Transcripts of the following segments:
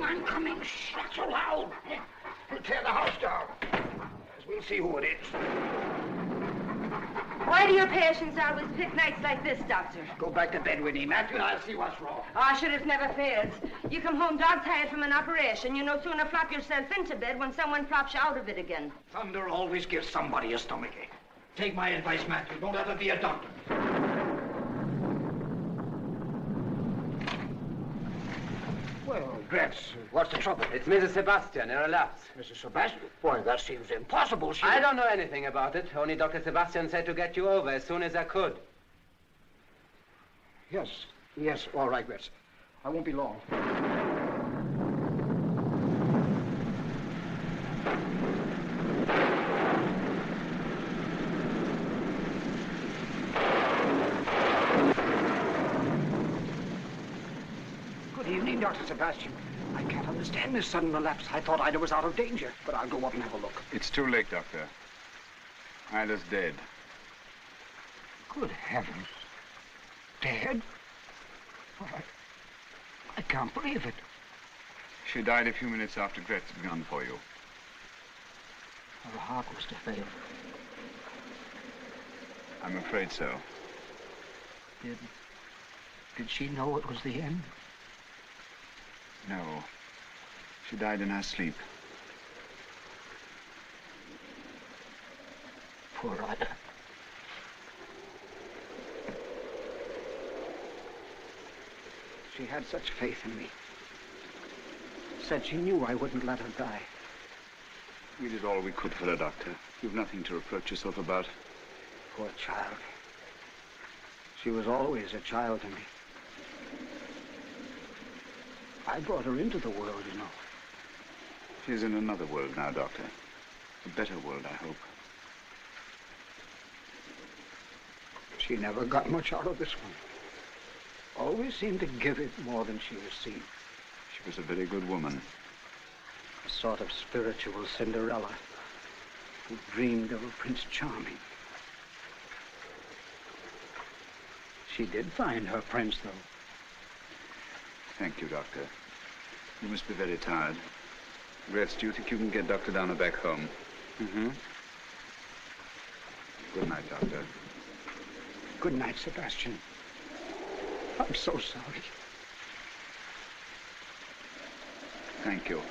I'm coming. Shh, not so loud. We'll tear the house down. We'll see who it is. Why do your patients always pick nights like this, Doctor? Go back to bed with him, Matthew, and I'll see what's wrong. Oh, sure, it never fails. You come home dog-tired from an operation, you no sooner flop yourself into bed when someone flops you out of it again. Thunder always gives somebody a stomachache. Take my advice, Matthew. Don't ever be a doctor. Well, Gretz, what's the trouble? It's Mrs. Sebastian, her relapse. Mrs. Sebastian? Why, that seems impossible. I don't know anything about it. Only Dr. Sebastian said to get you over as soon as I could. Yes, all right, Gretz. I won't be long. Good evening, Dr. Sebastian. I can't understand this sudden relapse. I thought Ida was out of danger, but I'll go up and have a look. It's too late, Doctor. Ida's dead. Good heavens. Dead? Why, I can't believe it. She died a few minutes after Gretz begun for you. Her heart was to fail. I'm afraid so. Did she know it was the end? No. She died in her sleep. Poor Ida. She had such faith in me. Said she knew I wouldn't let her die. We did all we could for her, Doctor. You've nothing to reproach yourself about. Poor child. She was always a child to me. I brought her into the world, you know. She's in another world now, Doctor. A better world, I hope. She never got much out of this one. Always seemed to give it more than she received. She was a very good woman. A sort of spiritual Cinderella who dreamed of a Prince Charming. She did find her prince, though. Thank you, Doctor. You must be very tired. Gretz, do you think you can get Dr. Downer back home? Mm-hmm. Good night, Doctor. Good night, Sebastian. I'm so sorry. Thank you.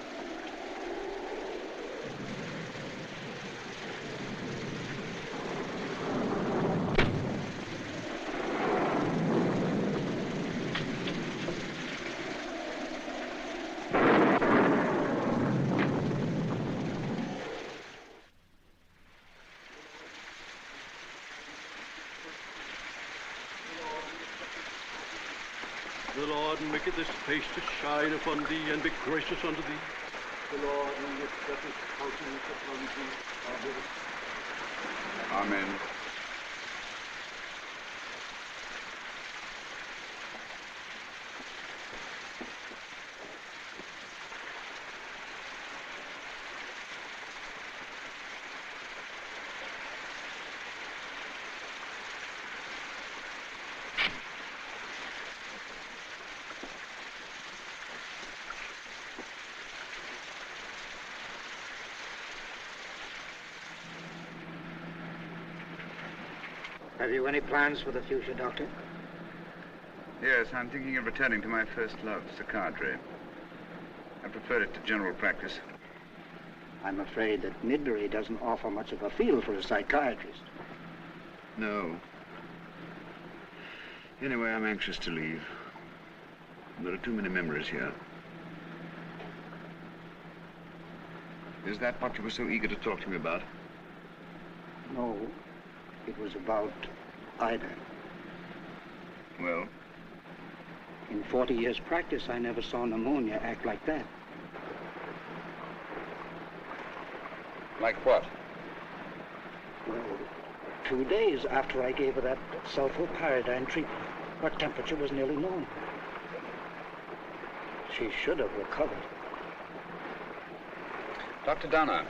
The Lord maketh his face to shine upon thee and be gracious unto thee. The Lord lift up his countenance upon thee. Amen. Amen. Have you any plans for the future, Doctor? Yes, I'm thinking of returning to my first love, psychiatry. I prefer it to general practice. I'm afraid that Midbury doesn't offer much of a field for a psychiatrist. No. Anyway, I'm anxious to leave. There are too many memories here. Is that what you were so eager to talk to me about? No, it was about Ida. Well? In 40 years' practice, I never saw pneumonia act like that. Like what? Well, 2 days after I gave her that sulfopyridine treatment, her temperature was nearly normal. She should have recovered. Dr. Downer,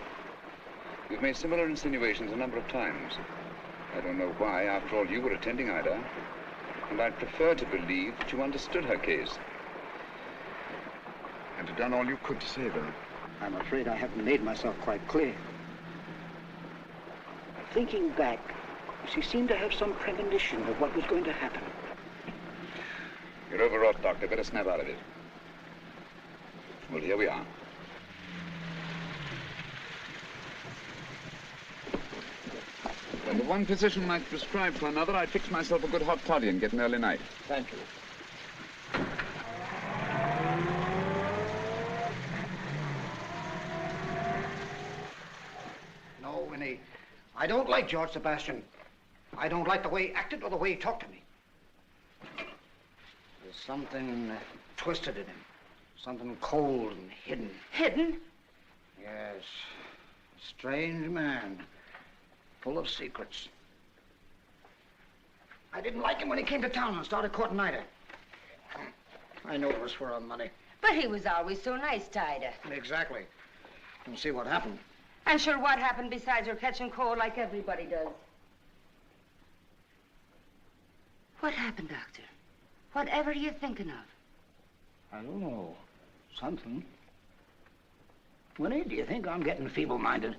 you've made similar insinuations a number of times. I don't know why. After all, you were attending Ida, and I'd prefer to believe that you understood her case. And had done all you could to save her. I'm afraid I haven't made myself quite clear. Thinking back, she seemed to have some premonition of what was going to happen. You're overwrought, Doctor. Better snap out of it. Well, here we are. Well, the one physician might prescribe for another, I'd fix myself a good hot toddy and get an early night. Thank you. No, Winnie. I don't like George Sebastian. I don't like the way he acted or the way he talked to me. There's something twisted in him. Something cold and hidden. Hidden? Yes. A strange man. Full of secrets. I didn't like him when he came to town and started courting Ida. I know it was for her money. But he was always so nice to Ida. Exactly. And see what happened. And sure, what happened besides her catching cold like everybody does? What happened, Doctor? Whatever are you thinking of? I don't know. Something. Winnie, do you think I'm getting feeble-minded?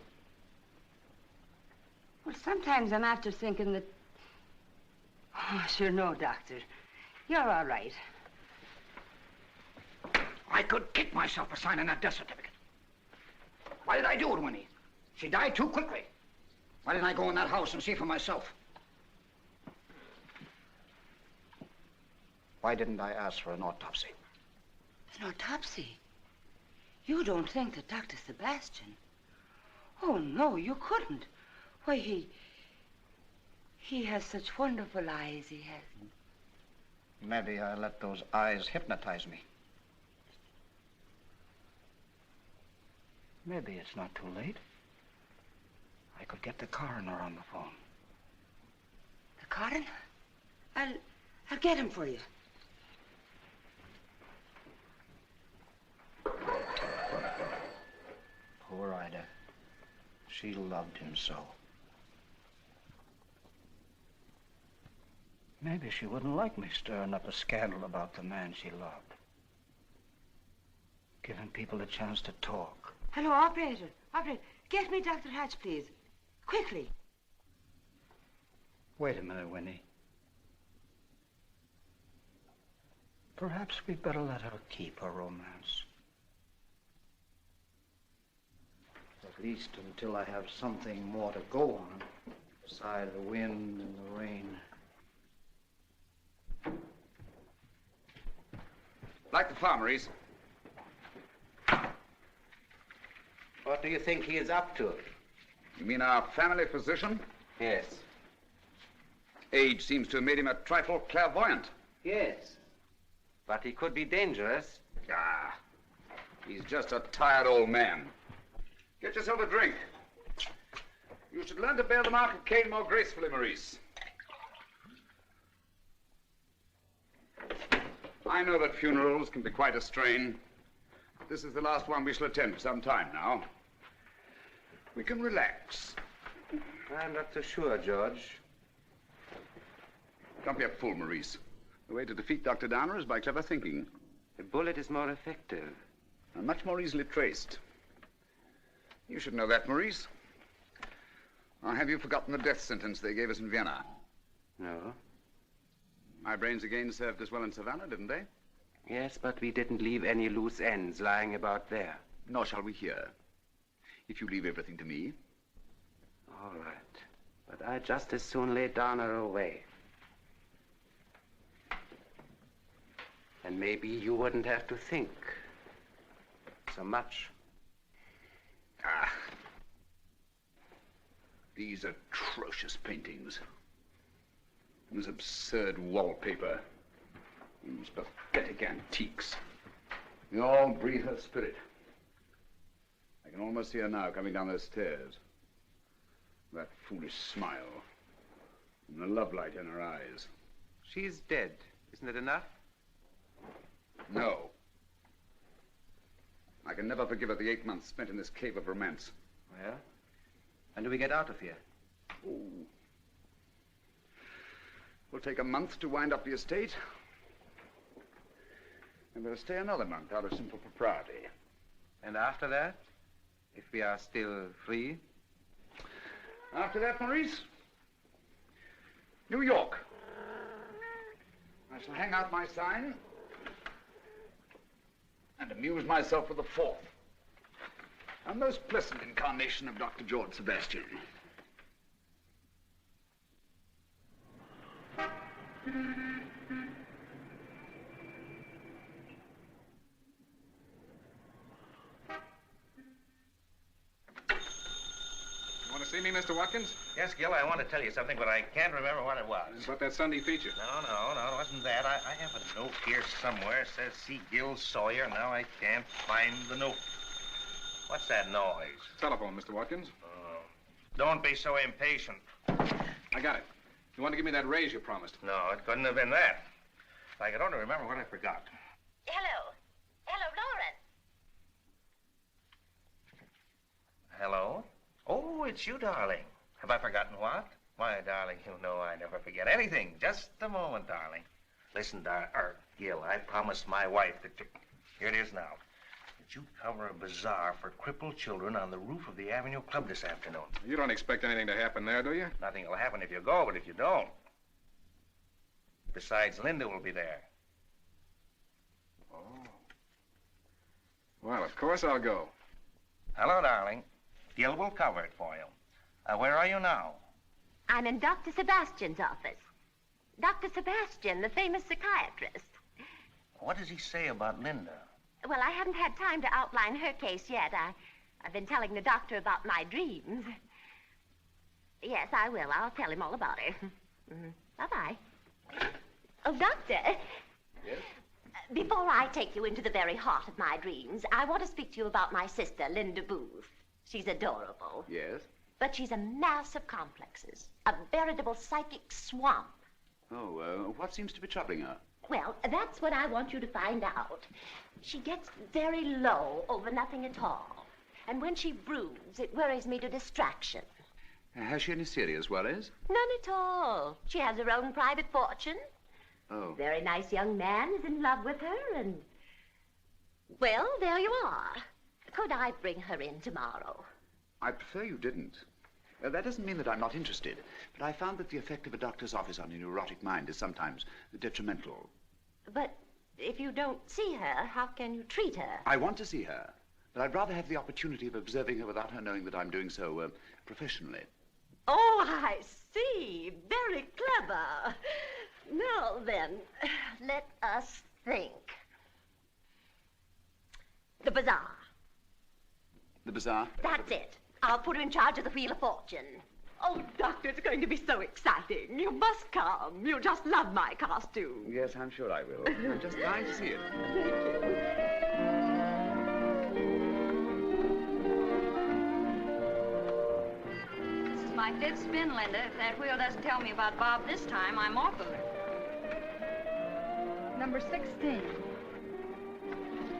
Well, sometimes I'm after thinking that... Oh, sure, no, Doctor. You're all right. I could kick myself for signing that death certificate. Why did I do it, Winnie? She died too quickly. Why didn't I go in that house and see for myself? Why didn't I ask for an autopsy? An autopsy? You don't think that Dr. Sebastian... Oh, no, you couldn't. Why, he has such wonderful eyes, he hasn't. Maybe I let those eyes hypnotize me. Maybe it's not too late. I could get the coroner on the phone. The coroner? I'll get him for you. Poor Ida. She loved him so. Maybe she wouldn't like me stirring up a scandal about the man she loved. Giving people a chance to talk. Hello, operator. Operator, get me Dr. Hatch, please. Quickly. Wait a minute, Winnie. Perhaps we'd better let her keep her romance. At least until I have something more to go on, beside the wind and the rain. Like the farmeries. What do you think he is up to? You mean our family physician? Yes. Age seems to have made him a trifle clairvoyant. Yes. But he could be dangerous. Ah, he's just a tired old man. Get yourself a drink. You should learn to bear the mark of Cain more gracefully, Maurice. I know that funerals can be quite a strain. This is the last one we shall attend for some time now. We can relax. I'm not so sure, George. Don't be a fool, Maurice. The way to defeat Dr. Downer is by clever thinking. The bullet is more effective. And much more easily traced. You should know that, Maurice. Or have you forgotten the death sentence they gave us in Vienna? No. My brains again served us well in Savannah, didn't they? Yes, but we didn't leave any loose ends lying about there. Nor shall we here. If you leave everything to me. All right. But I'd just as soon lay Downer away. And maybe you wouldn't have to think so much. Ah. These atrocious paintings. This absurd wallpaper. These pathetic antiques. They all breathe her spirit. I can almost see her now coming down those stairs. That foolish smile. And the love light in her eyes. She's dead. Isn't it enough? No. I can never forgive her the 8 months spent in this cave of romance. Well, when do we get out of here? Oh. It'll take a month to wind up the estate. And we'll stay another month out of simple propriety. And after that, if we are still free? After that, Maurice, New York. I shall hang out my sign and amuse myself with the fourth. A most pleasant incarnation of Dr. George Sebastian. You want to see me, Mr. Watkins? Yes, Gil, I want to tell you something, but I can't remember what it was. It's about that Sunday feature. No, it wasn't that. I have a note here somewhere. It says, see Gil Sawyer. Now I can't find the note. What's that noise? Telephone, Mr. Watkins. Oh, don't be so impatient. I got it. You want to give me that raise you promised? No, it couldn't have been that. If I could only remember what I forgot. Hello. Hello, Lawrence. Hello? Oh, it's you, darling. Have I forgotten what? Why, darling, you know I never forget anything. Just a moment, darling. Listen, Gil, I promised my wife that here it is now. That you'd cover a bazaar for crippled children on the roof of the Avenue Club this afternoon. You don't expect anything to happen there, do you? Nothing will happen if you go, but if you don't. Besides, Linda will be there. Oh. Well, of course I'll go. Hello, darling. Gil will cover it for you. Where are you now? I'm in Dr. Sebastian's office. Dr. Sebastian, the famous psychiatrist. What does he say about Linda? Well, I haven't had time to outline her case yet. I've been telling the doctor about my dreams. Yes, I will. I'll tell him all about her. Bye-bye. Oh, Doctor. Yes? Before I take you into the very heart of my dreams, I want to speak to you about my sister, Linda Booth. She's adorable. Yes? But she's a mass of complexes, a veritable psychic swamp. Oh, what seems to be troubling her? Well, that's what I want you to find out. She gets very low over nothing at all. And when she broods, it worries me to distraction. Has she any serious worries? None at all. She has her own private fortune. Oh. A very nice young man is in love with her, and... Well, there you are. Could I bring her in tomorrow? I prefer you didn't. That doesn't mean that I'm not interested, but I found that the effect of a doctor's office on a neurotic mind is sometimes detrimental. But if you don't see her, how can you treat her? I want to see her, but I'd rather have the opportunity of observing her without her knowing that I'm doing so professionally. Oh, I see. Very clever. Now then, let us think. The bazaar. The bazaar? That's it. I'll put her in charge of the Wheel of Fortune. Oh, Doctor, it's going to be so exciting. You must come. You'll just love my costume. Yes, I'm sure I will. I'm just dying to see it. This is my fifth spin, Linda. If that wheel doesn't tell me about Bob this time, I'm off of it. Number 16.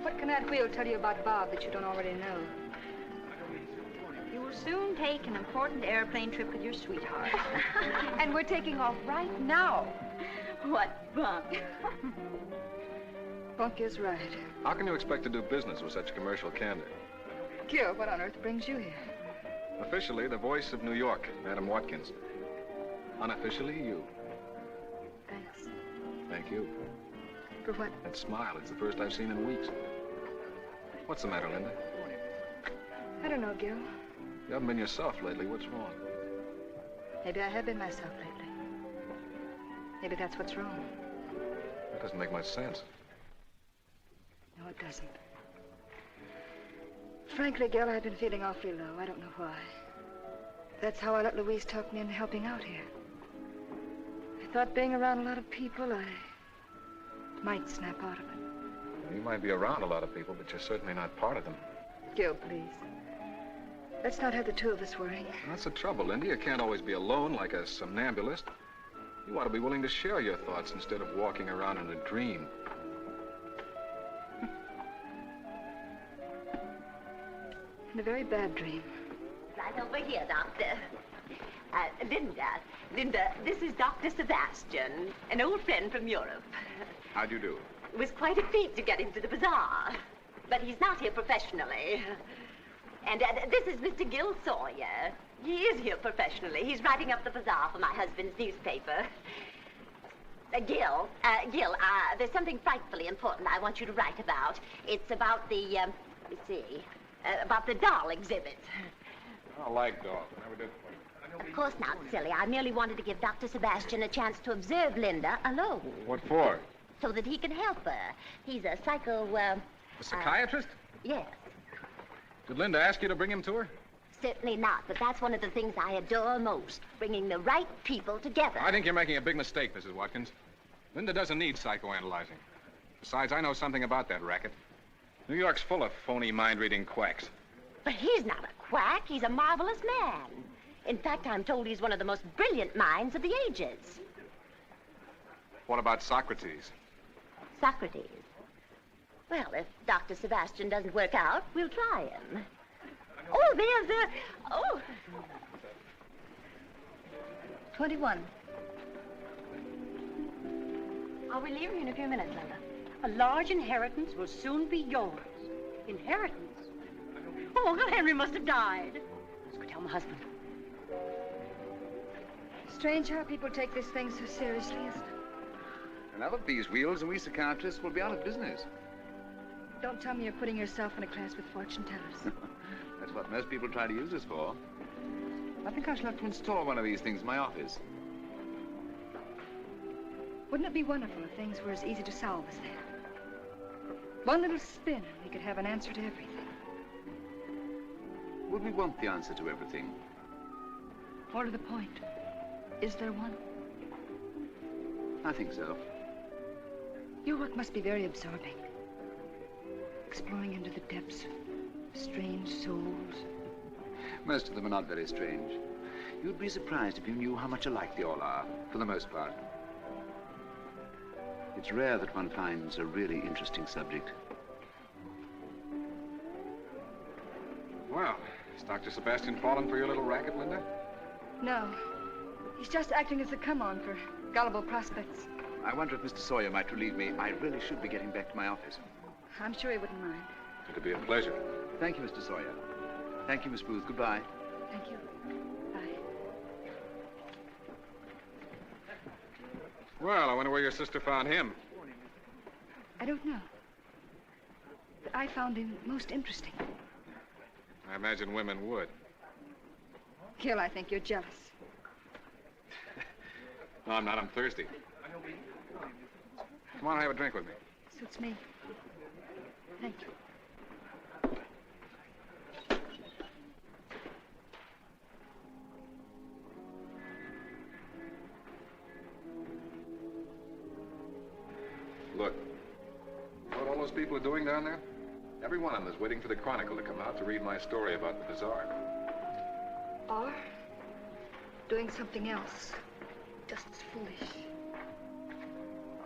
What can that wheel tell you about Bob that you don't already know? You will soon take an important airplane trip with your sweetheart. And we're taking off right now. What bunk. Bunk is right. How can you expect to do business with such commercial candor? Gil, what on earth brings you here? Officially, the voice of New York, Madam Watkins. Unofficially, you. Thanks. Thank you. For what? That smile, it's the first I've seen in weeks. What's the matter, Linda? I don't know, Gil. You haven't been yourself lately. What's wrong? Maybe I have been myself lately. Maybe that's what's wrong. That doesn't make much sense. it doesn't. Frankly, Gil, I've been feeling awfully low. I don't know why. That's how I let Louise talk me into helping out here. I thought being around a lot of people, I might snap out of it. You might be around a lot of people, but you're certainly not part of them. Gil, please. Let's not have the two of us worrying. That's the trouble, Linda. You can't always be alone like a somnambulist. You ought to be willing to share your thoughts instead of walking around in a dream. In a very bad dream. Right over here, Doctor. Linda, this is Dr. Sebastian, an old friend from Europe. How do you do? It was quite a feat to get him to the bazaar, but he's not here professionally. And this is Mr. Gil Sawyer. He is here professionally. He's writing up the bazaar for my husband's newspaper. Gil, there's something frightfully important I want you to write about. It's about the, about the doll exhibit. I like dogs. I never did. Of course not, silly. I merely wanted to give Dr. Sebastian a chance to observe Linda alone. What for? So that he can help her. He's a A psychiatrist? Yes. Did Linda ask you to bring him to her? Certainly not, but that's one of the things I adore most, bringing the right people together. I think you're making a big mistake, Mrs. Watkins. Linda doesn't need psychoanalyzing. Besides, I know something about that racket. New York's full of phony mind-reading quacks. But he's not a quack. He's a marvelous man. In fact, I'm told he's one of the most brilliant minds of the ages. What about Socrates? Socrates. Well, if Dr. Sebastian doesn't work out, we'll try him. Oh, there's a... Oh. 21. I'll be leaving in a few minutes, Linda. A large inheritance will soon be yours. Inheritance? Oh, Uncle Henry must have died. Let's go tell my husband. Strange how people take this thing so seriously, isn't it? Another of these wheels and we psychiatrists will be out of business. Don't tell me you're putting yourself in a class with fortune tellers. That's what most people try to use us for. I think I shall have to install one of these things in my office. Wouldn't it be wonderful if things were as easy to solve as that? One little spin and we could have an answer to everything. Would we want the answer to everything? More to the point, is there one? I think so. Your work must be very absorbing. Exploring into the depths of strange souls. Most of them are not very strange. You'd be surprised if you knew how much alike they all are, for the most part. It's rare that one finds a really interesting subject. Well, has Dr. Sebastian fallen for your little racket, Linda? No. He's just acting as a come-on for gullible prospects. I wonder if Mr. Sawyer might relieve me. I really should be getting back to my office. I'm sure he wouldn't mind. It'd be a pleasure. Thank you, Mr. Sawyer. Thank you, Miss Booth. Goodbye. Thank you. Bye. Well, I wonder where your sister found him. I don't know. But I found him most interesting. I imagine women would. Gil, I think you're jealous. No, I'm not. I'm thirsty. Come on and have a drink with me. Suits me. Thank you. Look, you know what all those people are doing down there? Every one of them is waiting for the Chronicle to come out to read my story about the bazaar. Or doing something else, just as foolish.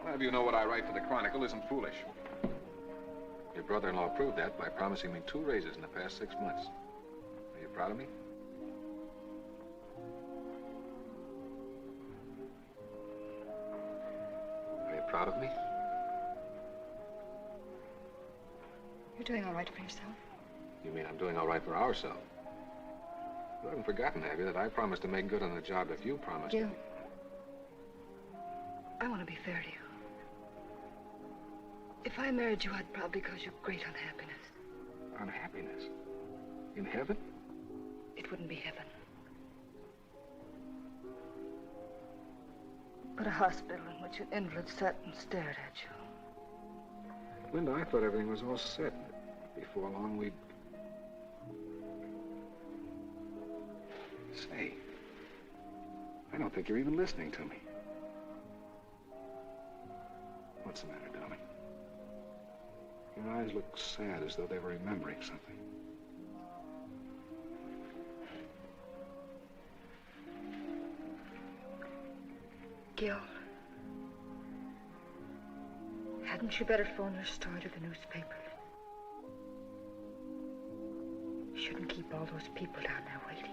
I'll have you know what I write for the Chronicle isn't foolish. Your brother-in-law proved that by promising me 2 raises in the past 6 months. Are you proud of me? Are you proud of me? You're doing all right for yourself. You mean I'm doing all right for ourselves? You haven't forgotten, have you, that I promised to make good on the job if you promised Gil, me? I want to be fair to you. If I married you, I'd probably cause you great unhappiness. Unhappiness? In heaven? It wouldn't be heaven. But a hospital in which an invalid sat and stared at you. Linda, I thought everything was all set. Before long, we'd... Say, I don't think you're even listening to me. What's the matter, darling? Your eyes look sad, as though they were remembering something. Gil, hadn't you better phone your story to the newspaper? You shouldn't keep all those people down there waiting.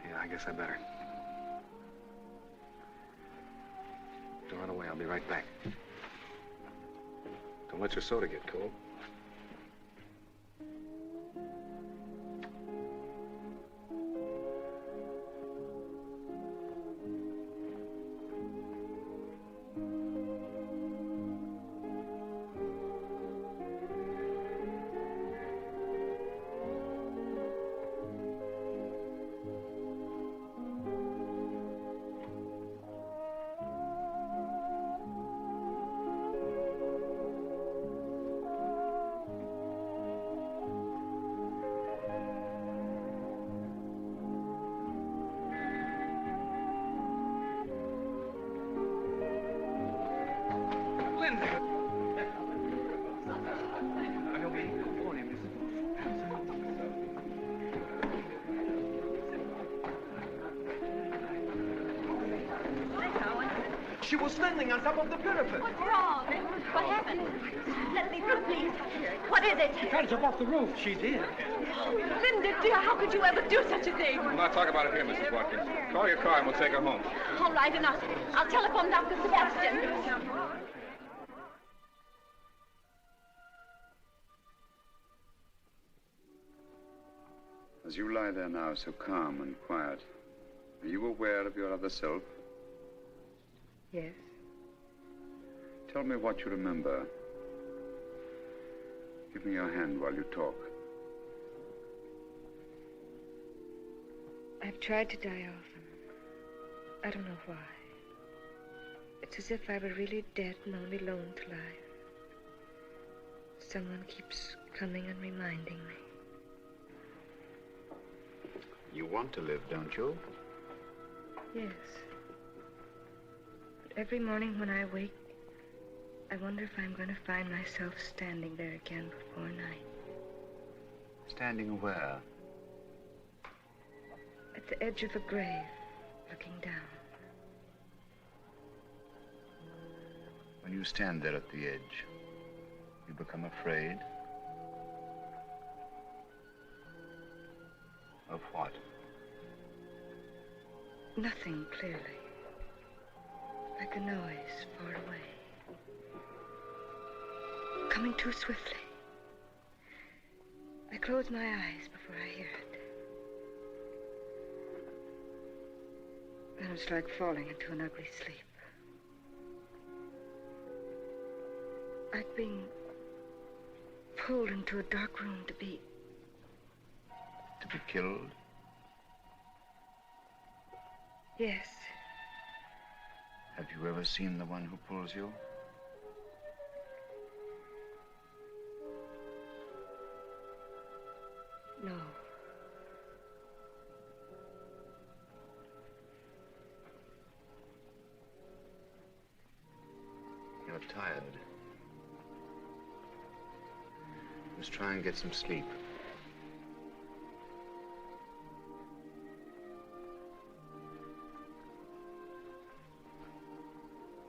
Yeah, I guess I better. Don't run away. I'll be right back. Don't let your soda get cold. She was standing on top of the pyramid. What's wrong? What happened? Let me through, please. What is it? She tried to jump off the roof. She did. Linda, dear, how could you ever do such a thing? We'll not talk about it here, Mrs. Watkins. Call your car and we'll take her home. All right, enough. I'll telephone Dr. Sebastian. As you lie there now, so calm and quiet, are you aware of your other self? Yes. Tell me what you remember. Give me your hand while you talk. I've tried to die often. I don't know why. It's as if I were really dead and only alone to life. Someone keeps coming and reminding me. You want to live, don't you? Yes. But every morning when I wake, I wonder if I'm going to find myself standing there again before night. Standing where? At the edge of a grave, looking down. When you stand there at the edge, you become afraid? Of what? Nothing clearly. Like a noise far away. Coming too swiftly. I close my eyes before I hear it. Then it's like falling into an ugly sleep. Like being pulled into a dark room to be... To be killed? Yes. Have you ever seen the one who pulls you? No. You're tired. Let's try and get some sleep.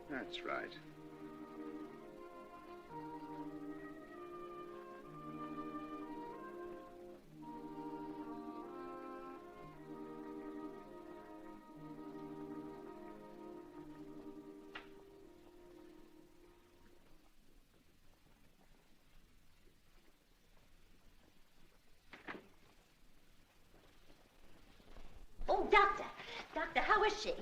That's right. Oh, Doctor. Doctor, how is she?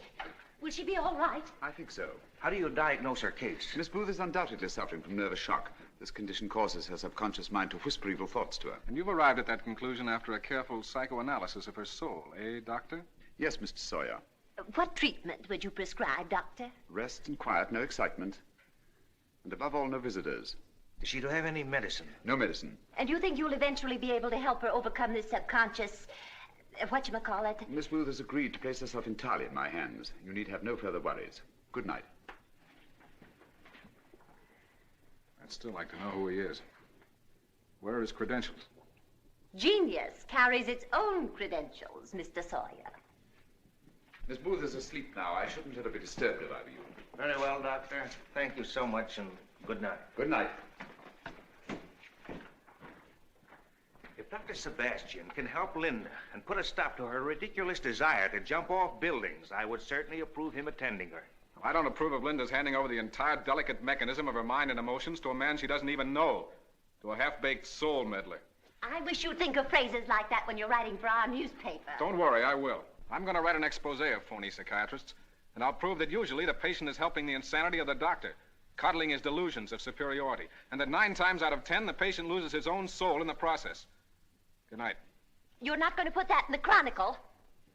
Will she be all right? I think so. How do you diagnose her case? Miss Booth is undoubtedly suffering from nervous shock. This condition causes her subconscious mind to whisper evil thoughts to her. And you've arrived at that conclusion after a careful psychoanalysis of her soul, eh, Doctor? Yes, Mr. Sawyer. What treatment would you prescribe, Doctor? Rest and quiet, no excitement. And above all, no visitors. Is she to have any medicine? No medicine. And you think you'll eventually be able to help her overcome this subconscious, whatchamacallit? Miss Booth has agreed to place herself entirely in my hands. You need have no further worries. Good night. I'd still like to know who he is. Where are his credentials? Genius carries its own credentials, Mr. Sawyer. Miss Booth is asleep now. I shouldn't let her be disturbed if I were you. Very well, Doctor. Thank you so much, and good night. Good night. If Dr. Sebastian can help Linda and put a stop to her ridiculous desire to jump off buildings, I would certainly approve him attending her. I don't approve of Linda's handing over the entire delicate mechanism of her mind and emotions to a man she doesn't even know, to a half-baked soul meddler. I wish you'd think of phrases like that when you're writing for our newspaper. Don't worry, I will. I'm going to write an expose of phony psychiatrists, and I'll prove that usually the patient is helping the insanity of the doctor, coddling his delusions of superiority, and that 9 times out of 10, the patient loses his own soul in the process. Good night. You're not going to put that in the Chronicle?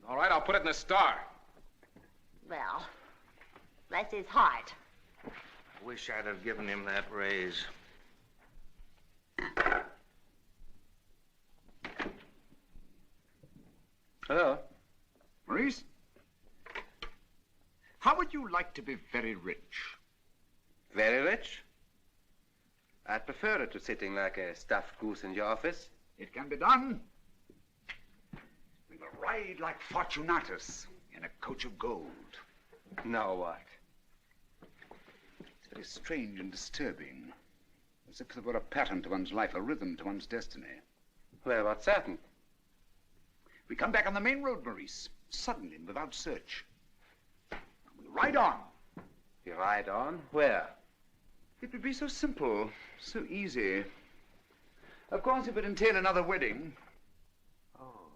All right, I'll put it in the Star. Well, bless his heart. I wish I'd have given him that raise. Hello. Maurice? How would you like to be very rich? Very rich? I'd prefer it to sitting like a stuffed goose in your office. It can be done. We will ride like Fortunatus in a coach of gold. Now what? It's very strange and disturbing. As if there were a pattern to one's life, a rhythm to one's destiny. Well, what's certain? We come back on the main road, Maurice, suddenly and without search. We ride on. You ride on? Where? It would be so simple, so easy. Of course, it would entail another wedding. Oh.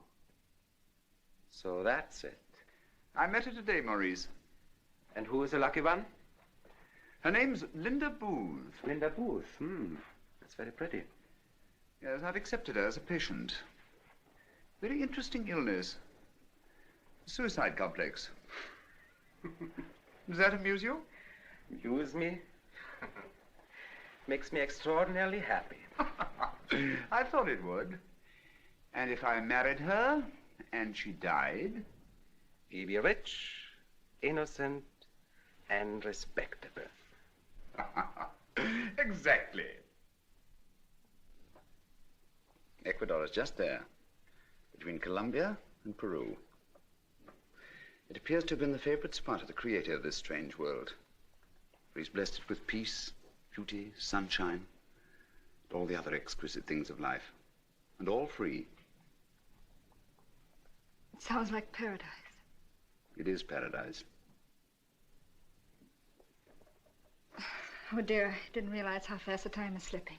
So that's it. I met her today, Maurice. And who is the lucky one? Her name's Linda Booth. Linda Booth. That's very pretty. Yes, I've accepted her as a patient. Very interesting illness. Suicide complex. Does that amuse you? Amuse me? Makes me extraordinarily happy. I thought it would. And if I married her and she died? He'd be rich, innocent, and respectable. Exactly. Ecuador is just there, between Colombia and Peru. It appears to have been the favorite spot of the creator of this strange world. For he's blessed it with peace, beauty, sunshine, and all the other exquisite things of life. And all free. It sounds like paradise. It is paradise. Oh, dear, I didn't realize how fast the time is slipping.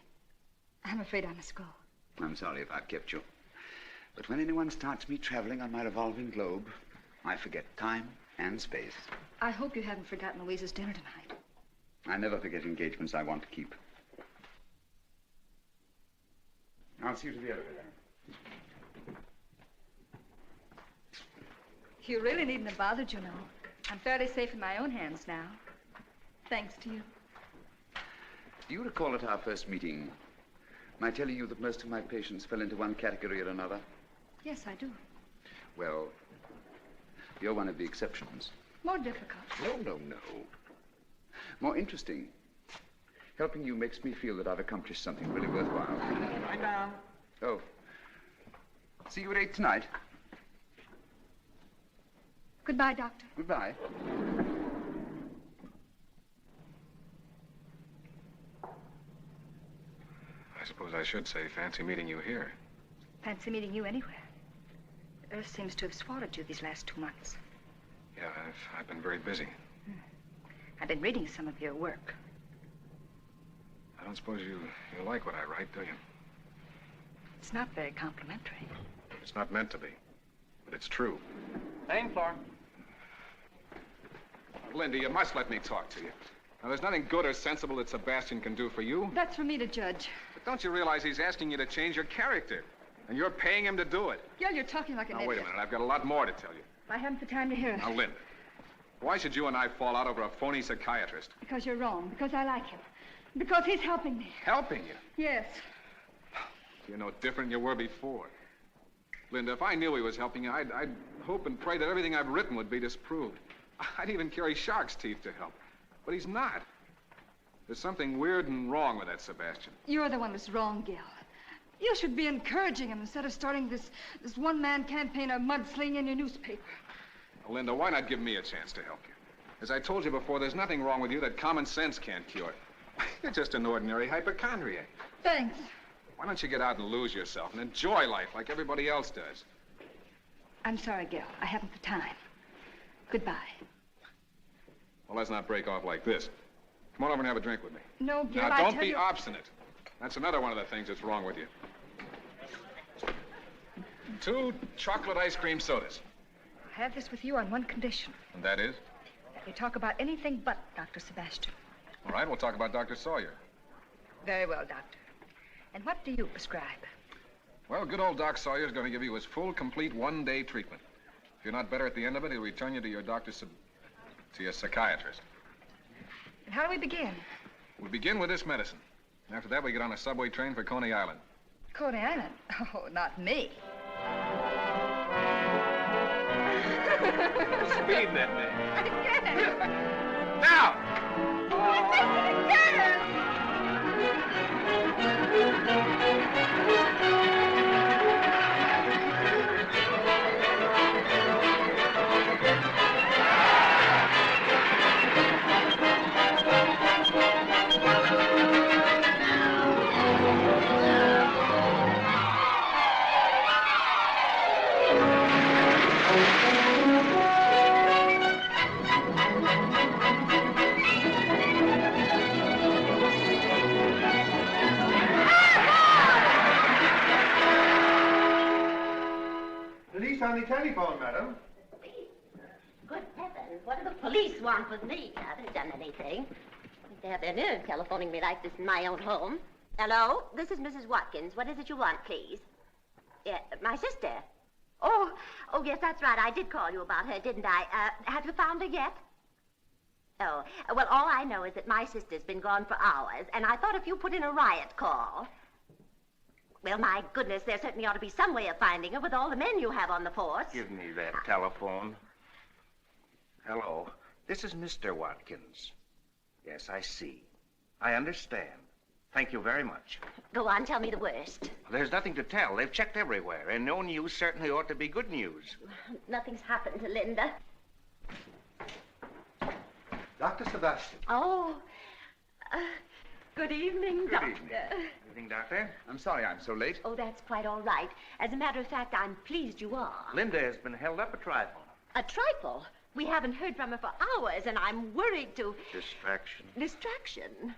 I'm afraid I must go. I'm sorry if I've kept you. But when anyone starts me traveling on my revolving globe, I forget time and space. I hope you haven't forgotten Louise's dinner tonight. I never forget engagements I want to keep. I'll see you to the elevator. You really needn't have bothered, you know. I'm fairly safe in my own hands now. Thanks to you. Do you recall at our first meeting, my telling you that most of my patients fell into one category or another? Yes, I do. Well, you're one of the exceptions. More difficult. No. More interesting. Helping you makes me feel that I've accomplished something really worthwhile. Right now. Oh. See you at 8 tonight. Goodbye, Doctor. Goodbye. I suppose I should say fancy meeting you here. Fancy meeting you anywhere. Earth seems to have swallowed you these last 2 months. Yeah, I've been very busy. I've been reading some of your work. I don't suppose you like what I write, do you? It's not very complimentary. It's not meant to be, but it's true. Main floor. Linda, you must let me talk to you. Now, there's nothing good or sensible that Sebastian can do for you. That's for me to judge. But don't you realize he's asking you to change your character? And you're paying him to do it. Gil, you're talking like an Now, idiot. wait a minute. I've got a lot more to tell you. I haven't the time to hear it. Now, Linda. Why should you and I fall out over a phony psychiatrist? Because you're wrong. Because I like him. Because he's helping me. Helping you? Yes. You're no different than you were before. Linda, if I knew he was helping you, I'd hope and pray that everything I've written would be disproved. I'd even carry shark's teeth to help. But he's not. There's something weird and wrong with that Sebastian. You're the one that's wrong, Gil. You should be encouraging him instead of starting this one-man campaign of mudslinging in your newspaper. Well, Linda, why not give me a chance to help you? As I told you before, there's nothing wrong with you that common sense can't cure. You're just an ordinary hypochondriac. Thanks. Why don't you get out and lose yourself and enjoy life like everybody else does? I'm sorry, Gil. I haven't the time. Goodbye. Well, let's not break off like this. Come on over and have a drink with me. No, Gil, Now, I don't tell be you... obstinate. That's another one of the things that's wrong with you. 2 chocolate ice cream sodas. I have this with you on one condition. And that is? That we talk about anything but Dr. Sebastian. All right, we'll talk about Dr. Sawyer. Very well, Doctor. And what do you prescribe? Well, good old Doc Sawyer's going to give you his full, complete one-day treatment. If you're not better at the end of it, he'll return you to your to your psychiatrist. And how do we begin? We begin with this medicine. After that, we get on a subway train for Coney Island. Coney Island? Oh, not me. Speed that thing. I get it. Now! On the telephone, madam. Good heavens, what do the police want with me? I haven't done anything. They have their nerve telephoning me like this in my own home. Hello, this is Mrs. Watkins. What is it you want, please? Yeah, my sister. Oh, yes, that's right. I did call you about her, didn't I? Have you found her yet? Oh, well, all I know is that my sister's been gone for hours, and I thought if you put in a riot call... Well, my goodness, there certainly ought to be some way of finding her with all the men you have on the force. Give me that telephone. Hello. This is Mr. Watkins. Yes, I see. I understand. Thank you very much. Go on, tell me the worst. There's nothing to tell. They've checked everywhere, and no news certainly ought to be good news. Nothing's happened to Linda. Dr. Sebastian. Oh, good evening, Doctor. Good evening, Doctor. I'm sorry I'm so late. Oh, that's quite all right. As a matter of fact, I'm pleased you are. Linda has been held up a trifle. A trifle? We haven't heard from her for hours, and I'm worried to... Distraction. Distraction?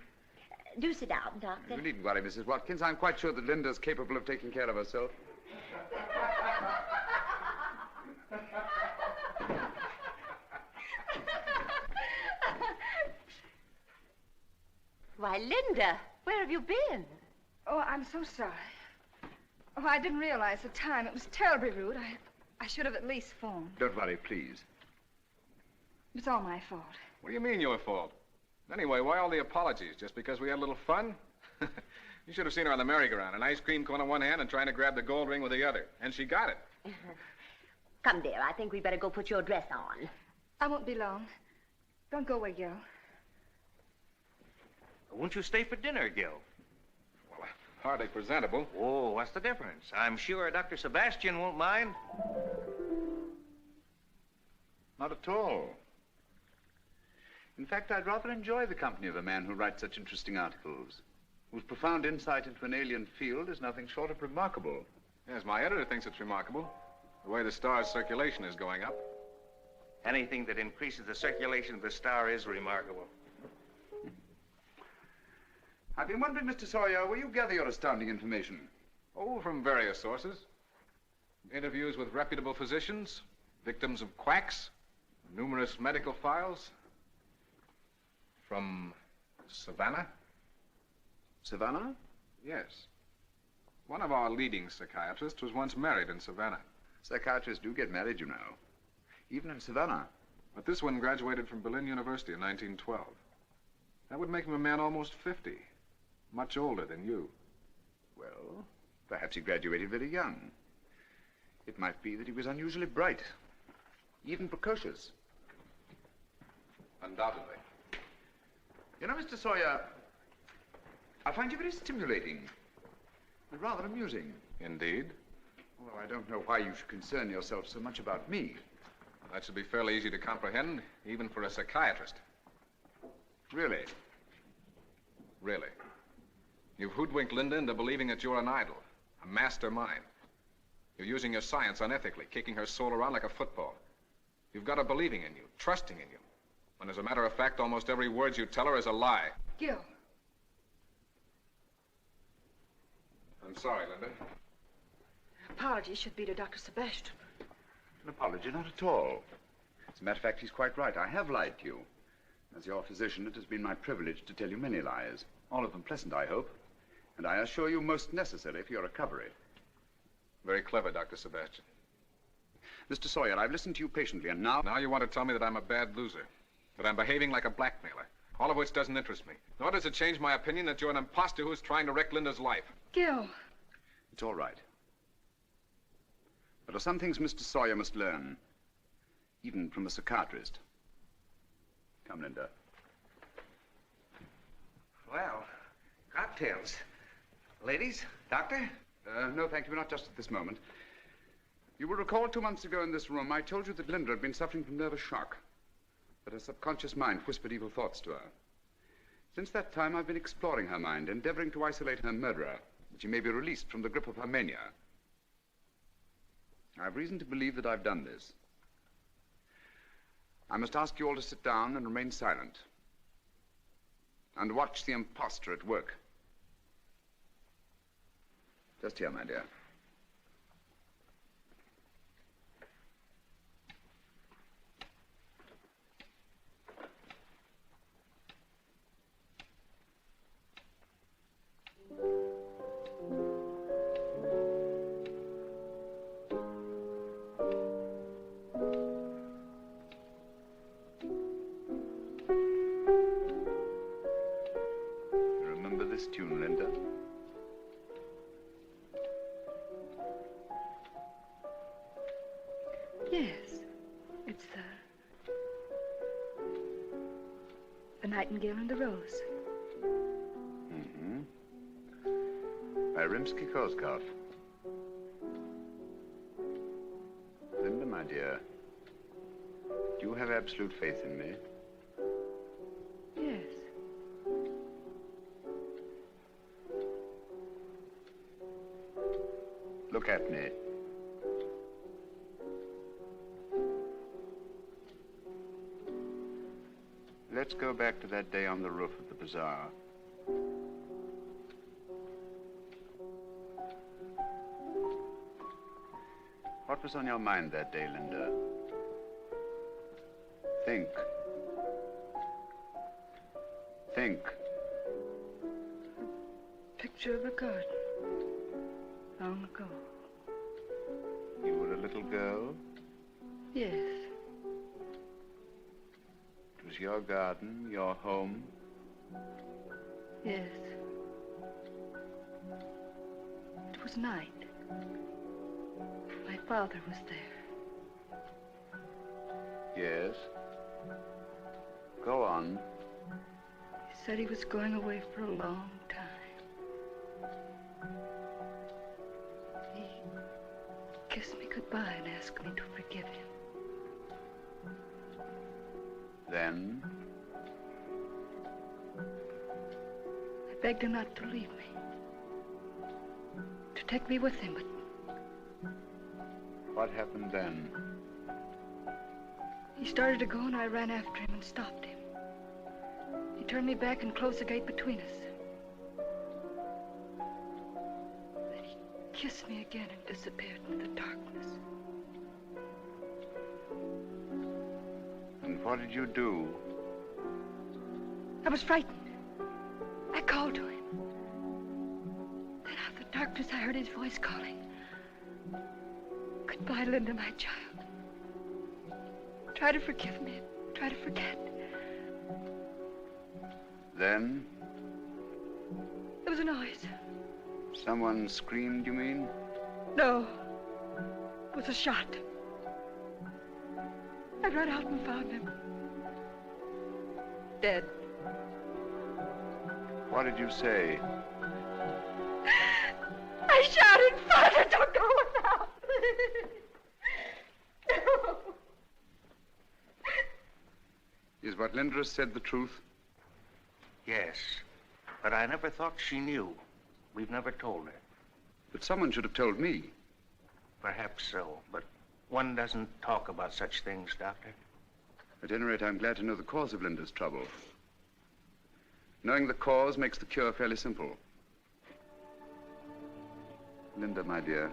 Do sit down, Doctor. You needn't worry, Mrs. Watkins. I'm quite sure that Linda's capable of taking care of herself. Why, Linda, where have you been? Oh, I'm so sorry. Oh, I didn't realize the time. It was terribly rude. I should have at least phoned. Don't worry, please. It's all my fault. What do you mean your fault? Anyway, why all the apologies? Just because we had a little fun? You should have seen her on the merry-go-round, an ice cream cone in one hand and trying to grab the gold ring with the other. And she got it. Come, dear, I think we better go put your dress on. I won't be long. Don't go away, Gil. Won't you stay for dinner, Gil? Well, hardly presentable. Oh, what's the difference? I'm sure Dr. Sebastian won't mind. Not at all. In fact, I'd rather enjoy the company of a man who writes such interesting articles, whose profound insight into an alien field is nothing short of remarkable. Yes, my editor thinks it's remarkable. The way the star's circulation is going up. Anything that increases the circulation of the star is remarkable. I've been wondering, Mr. Sawyer, where you gather your astounding information? Oh, from various sources. Interviews with reputable physicians, victims of quacks, numerous medical files. From Savannah? Savannah? Yes. One of our leading psychiatrists was once married in Savannah. Psychiatrists do get married, you know. Even in Savannah. But this one graduated from Berlin University in 1912. That would make him a man almost 50. Much older than you. Well, perhaps he graduated very young. It might be that he was unusually bright, even precocious. Undoubtedly. You know, Mr. Sawyer, I find you very stimulating and rather amusing. Indeed? Although I don't know why you should concern yourself so much about me. That should be fairly easy to comprehend, even for a psychiatrist. Really? Really. You've hoodwinked Linda into believing that you're an idol, a mastermind. You're using your science unethically, kicking her soul around like a football. You've got her believing in you, trusting in you. When, as a matter of fact, almost every word you tell her is a lie. Gil. I'm sorry, Linda. Apologies should be to Dr. Sebastian. An apology, not at all. As a matter of fact, he's quite right. I have lied to you. As your physician, it has been my privilege to tell you many lies. All of them pleasant, I hope. And I assure you most necessary for your recovery. Very clever, Dr. Sebastian. Mr. Sawyer, I've listened to you patiently, and now... Now you want to tell me that I'm a bad loser. That I'm behaving like a blackmailer. All of which doesn't interest me. Nor does it change my opinion that you're an imposter who's trying to wreck Linda's life. Gil. It's all right. There are some things Mr. Sawyer must learn, even from a psychiatrist. Come, Linda. Well, cocktails. Ladies, doctor? No, thank you, not just at this moment. You will recall 2 months ago in this room, I told you that Linda had been suffering from nervous shock, that her subconscious mind whispered evil thoughts to her. Since that time, I've been exploring her mind, endeavoring to isolate her murderer, that she may be released from the grip of her mania. I have reason to believe that I've done this. I must ask you all to sit down and remain silent, and watch the impostor at work. Just here, my dear. Remember this tune, Linda? Yes, it's the Nightingale and the Rose. Mm-hmm. By Rimsky-Korsakov. Linda, my dear, do you have absolute faith in me? Yes. Look at me. Let's go back to that day on the roof of the bazaar. What was on your mind that day, Linda? Think. Think. Picture of a garden. Long ago. You were a little girl? Yes. It was your garden, your home? Yes. It was night. My father was there. Yes. Go on. He said he was going away for a long time. He kissed me goodbye and asked me to forgive him. Then? I begged him not to leave me. To take me with him, but What happened then? he started to go and I ran after him and stopped him. He turned me back and closed the gate between us. Then he kissed me again and disappeared into the darkness. And what did you do? I was frightened. I called to him. Then out of the darkness I heard his voice calling. Goodbye, Linda, my child. Try to forgive me. Try to forget. Then? There was a noise. Someone screamed, you mean? No. It was a shot. I ran out and found him. Dead. What did you say? I shouted, Father, don't go without. No. Is what Linda said the truth? Yes, but I never thought she knew. We've never told her. But someone should have told me. Perhaps so, but one doesn't talk about such things, Doctor. At any rate, I'm glad to know the cause of Linda's trouble. Knowing the cause makes the cure fairly simple. Linda, my dear,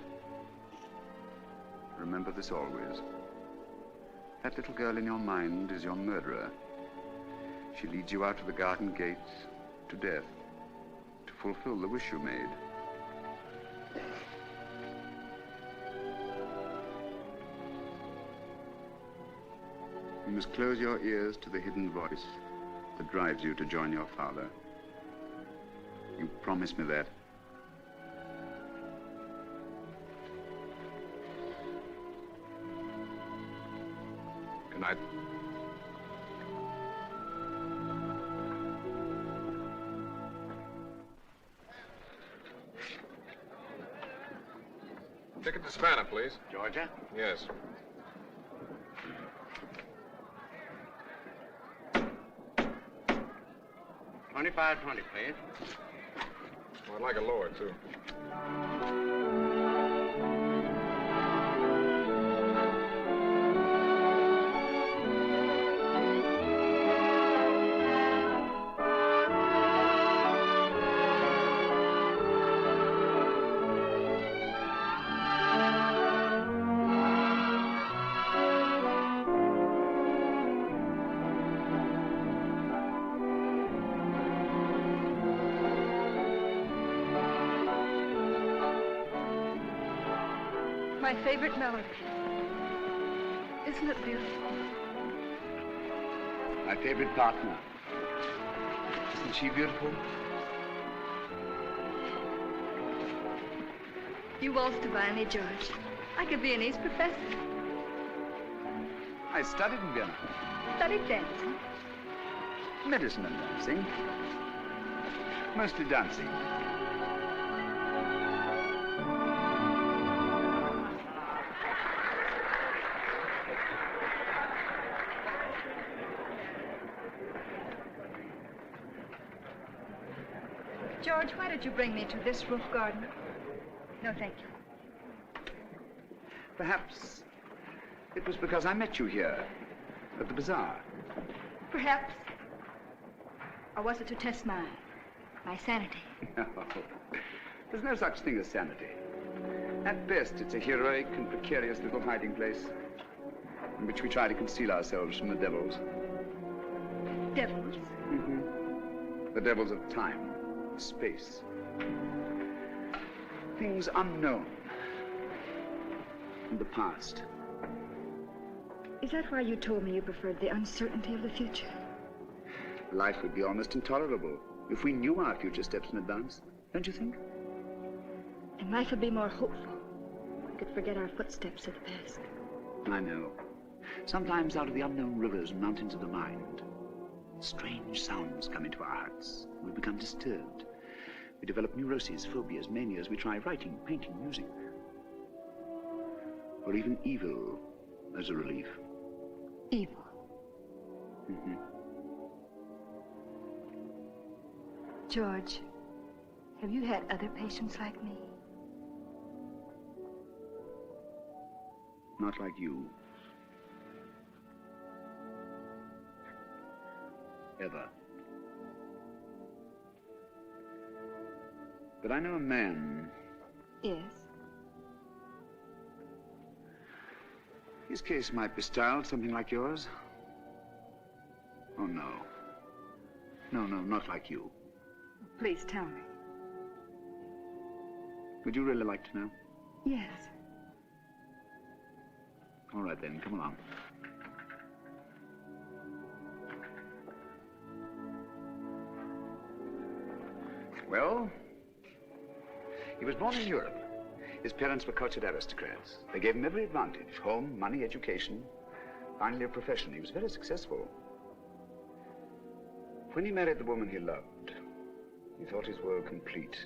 remember this always. That little girl in your mind is your murderer. She leads you out to the garden gate, to death, to fulfill the wish you made. You must close your ears to the hidden voice that drives you to join your father. You promise me that? Good night. Ticket to Savannah, please. Georgia? Yes. $25.20, please. Well, I'd like a lower, too. My favorite melody. Isn't it beautiful? My favorite partner. Isn't she beautiful? You waltz divinely, George. I could be an ace professor. I studied in Vienna. Studied dancing. Medicine and dancing. Mostly dancing. George, why did you bring me to this roof garden? No, thank you. Perhaps it was because I met you here at the bazaar. Perhaps. Or was it to test my sanity? No, there's no such thing as sanity. At best, it's a heroic and precarious little hiding place in which we try to conceal ourselves from the devils. Devils? Mm-hmm. The devils of time, space. Things unknown from the past. Is that why you told me you preferred the uncertainty of the future? Life would be almost intolerable if we knew our future steps in advance, don't you think? And life would be more hopeful. We could forget our footsteps of the past. I know. Sometimes out of the unknown rivers and mountains of the mind, strange sounds come into our hearts. We become disturbed. We develop neuroses, phobias, manias. We try writing, painting, music. Or even evil as a relief. Evil? Mm-hmm. George, have you had other patients like me? Not like you. Ever. But I know a man. Yes? His case might be styled something like yours. Oh, no. No, not like you. Please tell me. Would you really like to know? Yes. All right, then. Come along. Well, he was born in Europe. His parents were cultured aristocrats. They gave him every advantage: home, money, education, finally a profession. He was very successful. When he married the woman he loved, he thought his world complete.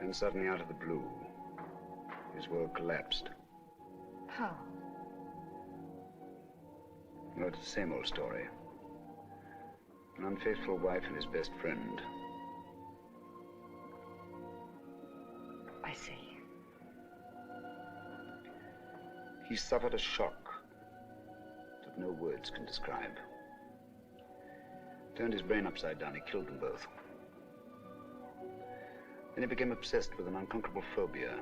Then suddenly, out of the blue, his world collapsed. How? No, it's the same old story. An unfaithful wife and his best friend. I see. He suffered a shock that no words can describe. Turned his brain upside down. He killed them both. Then he became obsessed with an unconquerable phobia.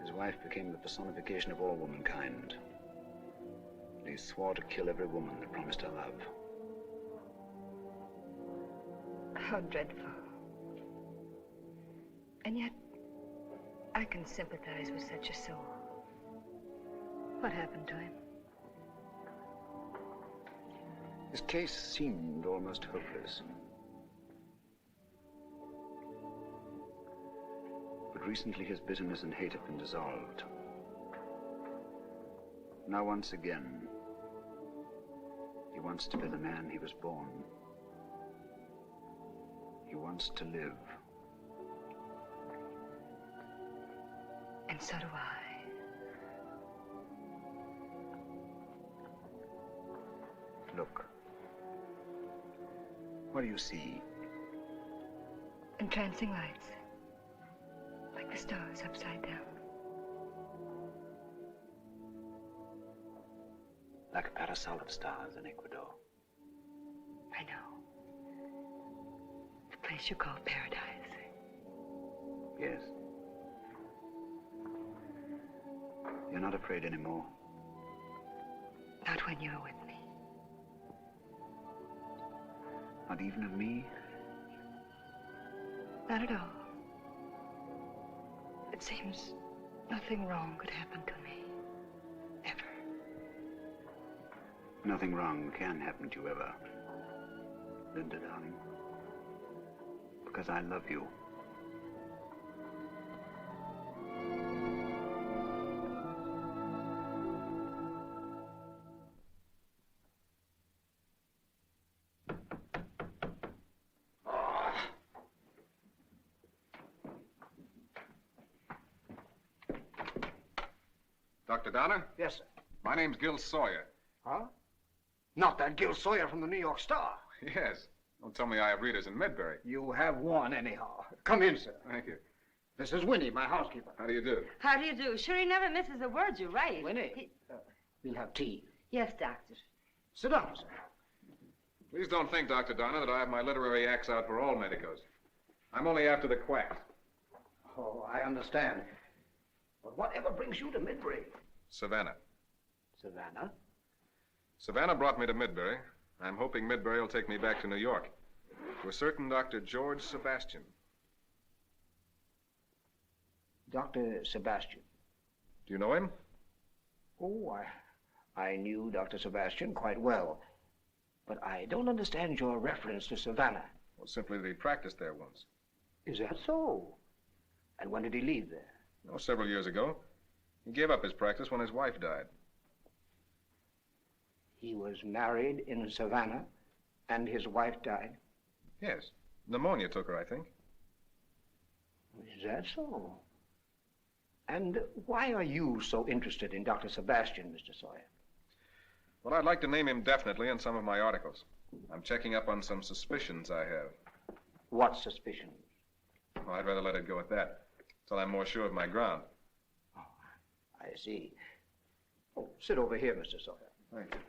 His wife became the personification of all womankind. And he swore to kill every woman that promised her love. How dreadful. And yet, I can sympathize with such a soul. What happened to him? His case seemed almost hopeless. But recently his bitterness and hate have been dissolved. Now once again, he wants to be the man he was born. He wants to live. And so do I. Look. What do you see? Entrancing lights. Like the stars upside down. Like a parasol of stars in Ecuador. I know. The place you call paradise. Yes. You're not afraid anymore. Not when you're with me. Not even of me? Not at all. It seems nothing wrong could happen to me. Ever. Nothing wrong can happen to you ever, Linda, darling. Because I love you. Dr. Donner? Yes, sir. My name's Gil Sawyer. Huh? Not that Gil Sawyer from the New York Star. Yes. Don't tell me I have readers in Midbury. You have one, anyhow. Come in, sir. Thank you. This is Winnie, my housekeeper. How do you do? How do you do? Sure, he never misses a word you write. Winnie, we'll have tea. Yes, doctor. Sit down, sir. Please don't think, Dr. Donner, that I have my literary axe out for all medicos. I'm only after the quacks. Oh, I understand. But whatever brings you to Midbury? Savannah. Savannah? Savannah brought me to Midbury. I'm hoping Midbury will take me back to New York. To a certain Dr. George Sebastian. Dr. Sebastian. Do you know him? Oh, I knew Dr. Sebastian quite well. But I don't understand your reference to Savannah. Well, simply that he practiced there once. Is that so? And when did he leave there? Oh, several years ago. He gave up his practice when his wife died. He was married in Savannah, and his wife died? Yes. Pneumonia took her, I think. Is that so? And why are you so interested in Dr. Sebastian, Mr. Sawyer? Well, I'd like to name him definitely in some of my articles. I'm checking up on some suspicions I have. What suspicions? Well, I'd rather let it go at that, till I'm more sure of my ground. Oh, I see. Oh, sit over here, Mr. Sawyer. Thank you.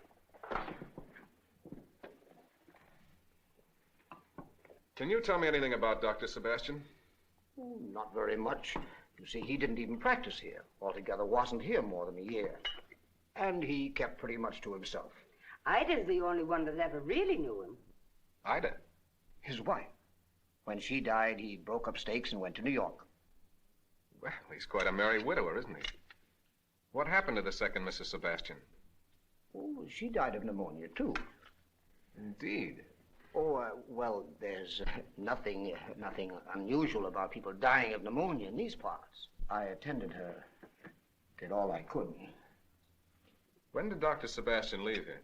Can you tell me anything about Dr. Sebastian? Oh, not very much. You see, he didn't even practice here. Altogether wasn't here more than a year. And he kept pretty much to himself. Ida's the only one that ever really knew him. Ida? His wife. When she died, he broke up stakes and went to New York. Well, he's quite a merry widower, isn't he? What happened to the second Mrs. Sebastian? Oh, she died of pneumonia, too. Indeed. Oh, well, there's nothing unusual about people dying of pneumonia in these parts. I attended her, did all I could. When did Dr. Sebastian leave here?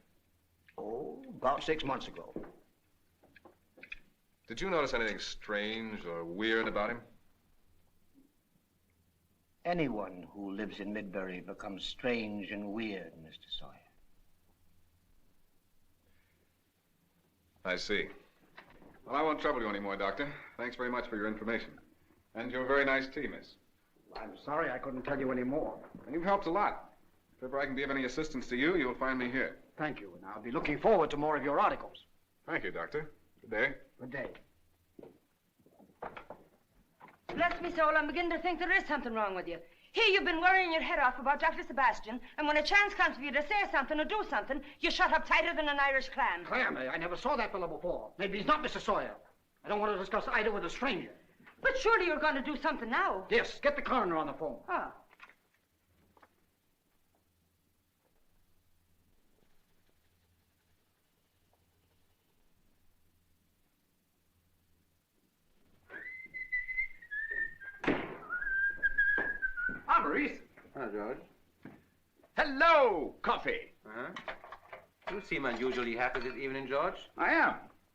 Oh, about 6 months ago. Did you notice anything strange or weird about him? Anyone who lives in Midbury becomes strange and weird, Mr. Sawyer. I see. Well, I won't trouble you anymore, Doctor. Thanks very much for your information. And your very nice tea, miss. I'm sorry I couldn't tell you any more. And you've helped a lot. If ever I can be of any assistance to you, you'll find me here. Thank you, and I'll be looking forward to more of your articles. Thank you, Doctor. Good day. Good day. Bless me soul, I'm beginning to think there is something wrong with you. Here you've been worrying your head off about Dr. Sebastian, and when a chance comes for you to say something or do something, you shut up tighter than an Irish clam. Clam? I never saw that fellow before. Maybe he's not Mr. Sawyer. I don't want to discuss Ida with a stranger. But surely you're going to do something now. Yes, get the coroner on the phone. Oh. Ah, Maurice. Hello, George. Hello, coffee. Uh-huh. You seem unusually happy this evening, George. I am.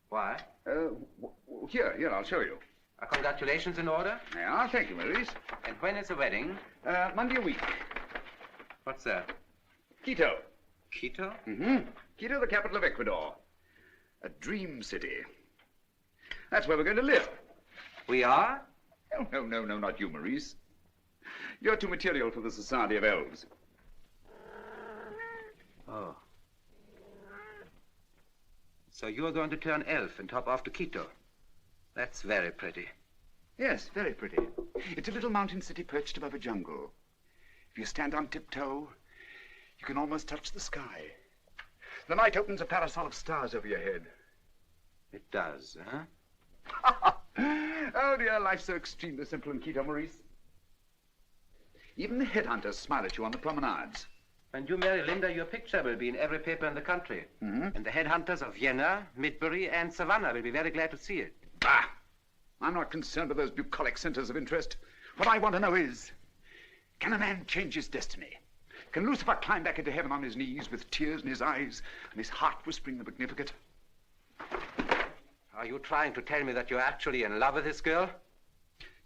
Why? Here, I'll show you. Congratulations in order. Yeah, thank you, Maurice. And when is the wedding? Monday a week. What's that? Quito. Quito? Mm-hmm. Quito, the capital of Ecuador. A dream city. That's where we're going to live. We are? Oh, no, not you, Maurice. You're too material for the Society of Elves. Oh. So you're going to turn elf and hop off to Quito. That's very pretty. Yes, very pretty. It's a little mountain city perched above a jungle. If you stand on tiptoe, you can almost touch the sky. The night opens a parasol of stars over your head. It does, huh? Oh, dear, life's so extremely simple in Quito, Maurice. Even the headhunters smile at you on the promenades. When you marry Linda, your picture will be in every paper in the country. Mm-hmm. And the headhunters of Vienna, Midbury, and Savannah will be very glad to see it. Bah! I'm not concerned with those bucolic centers of interest. What I want to know is, can a man change his destiny? Can Lucifer climb back into heaven on his knees with tears in his eyes and his heart whispering the Magnificat? Are you trying to tell me that you're actually in love with this girl?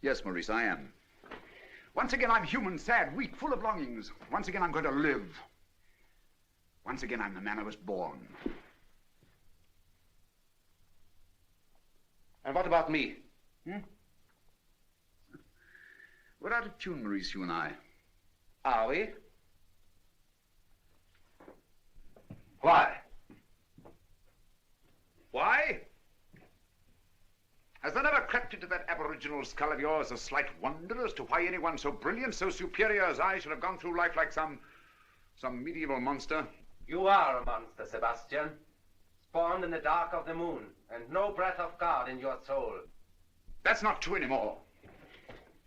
Yes, Maurice, I am. Once again, I'm human, sad, weak, full of longings. Once again, I'm going to live. Once again, I'm the man I was born. And what about me? We're out of tune, Maurice, you and I. Are we? Why? Why? Has there never crept into that aboriginal skull of yours a slight wonder as to why anyone so brilliant, so superior as I should have gone through life like some medieval monster? You are a monster, Sebastian. Spawned in the dark of the moon, and no breath of God in your soul. That's not true anymore.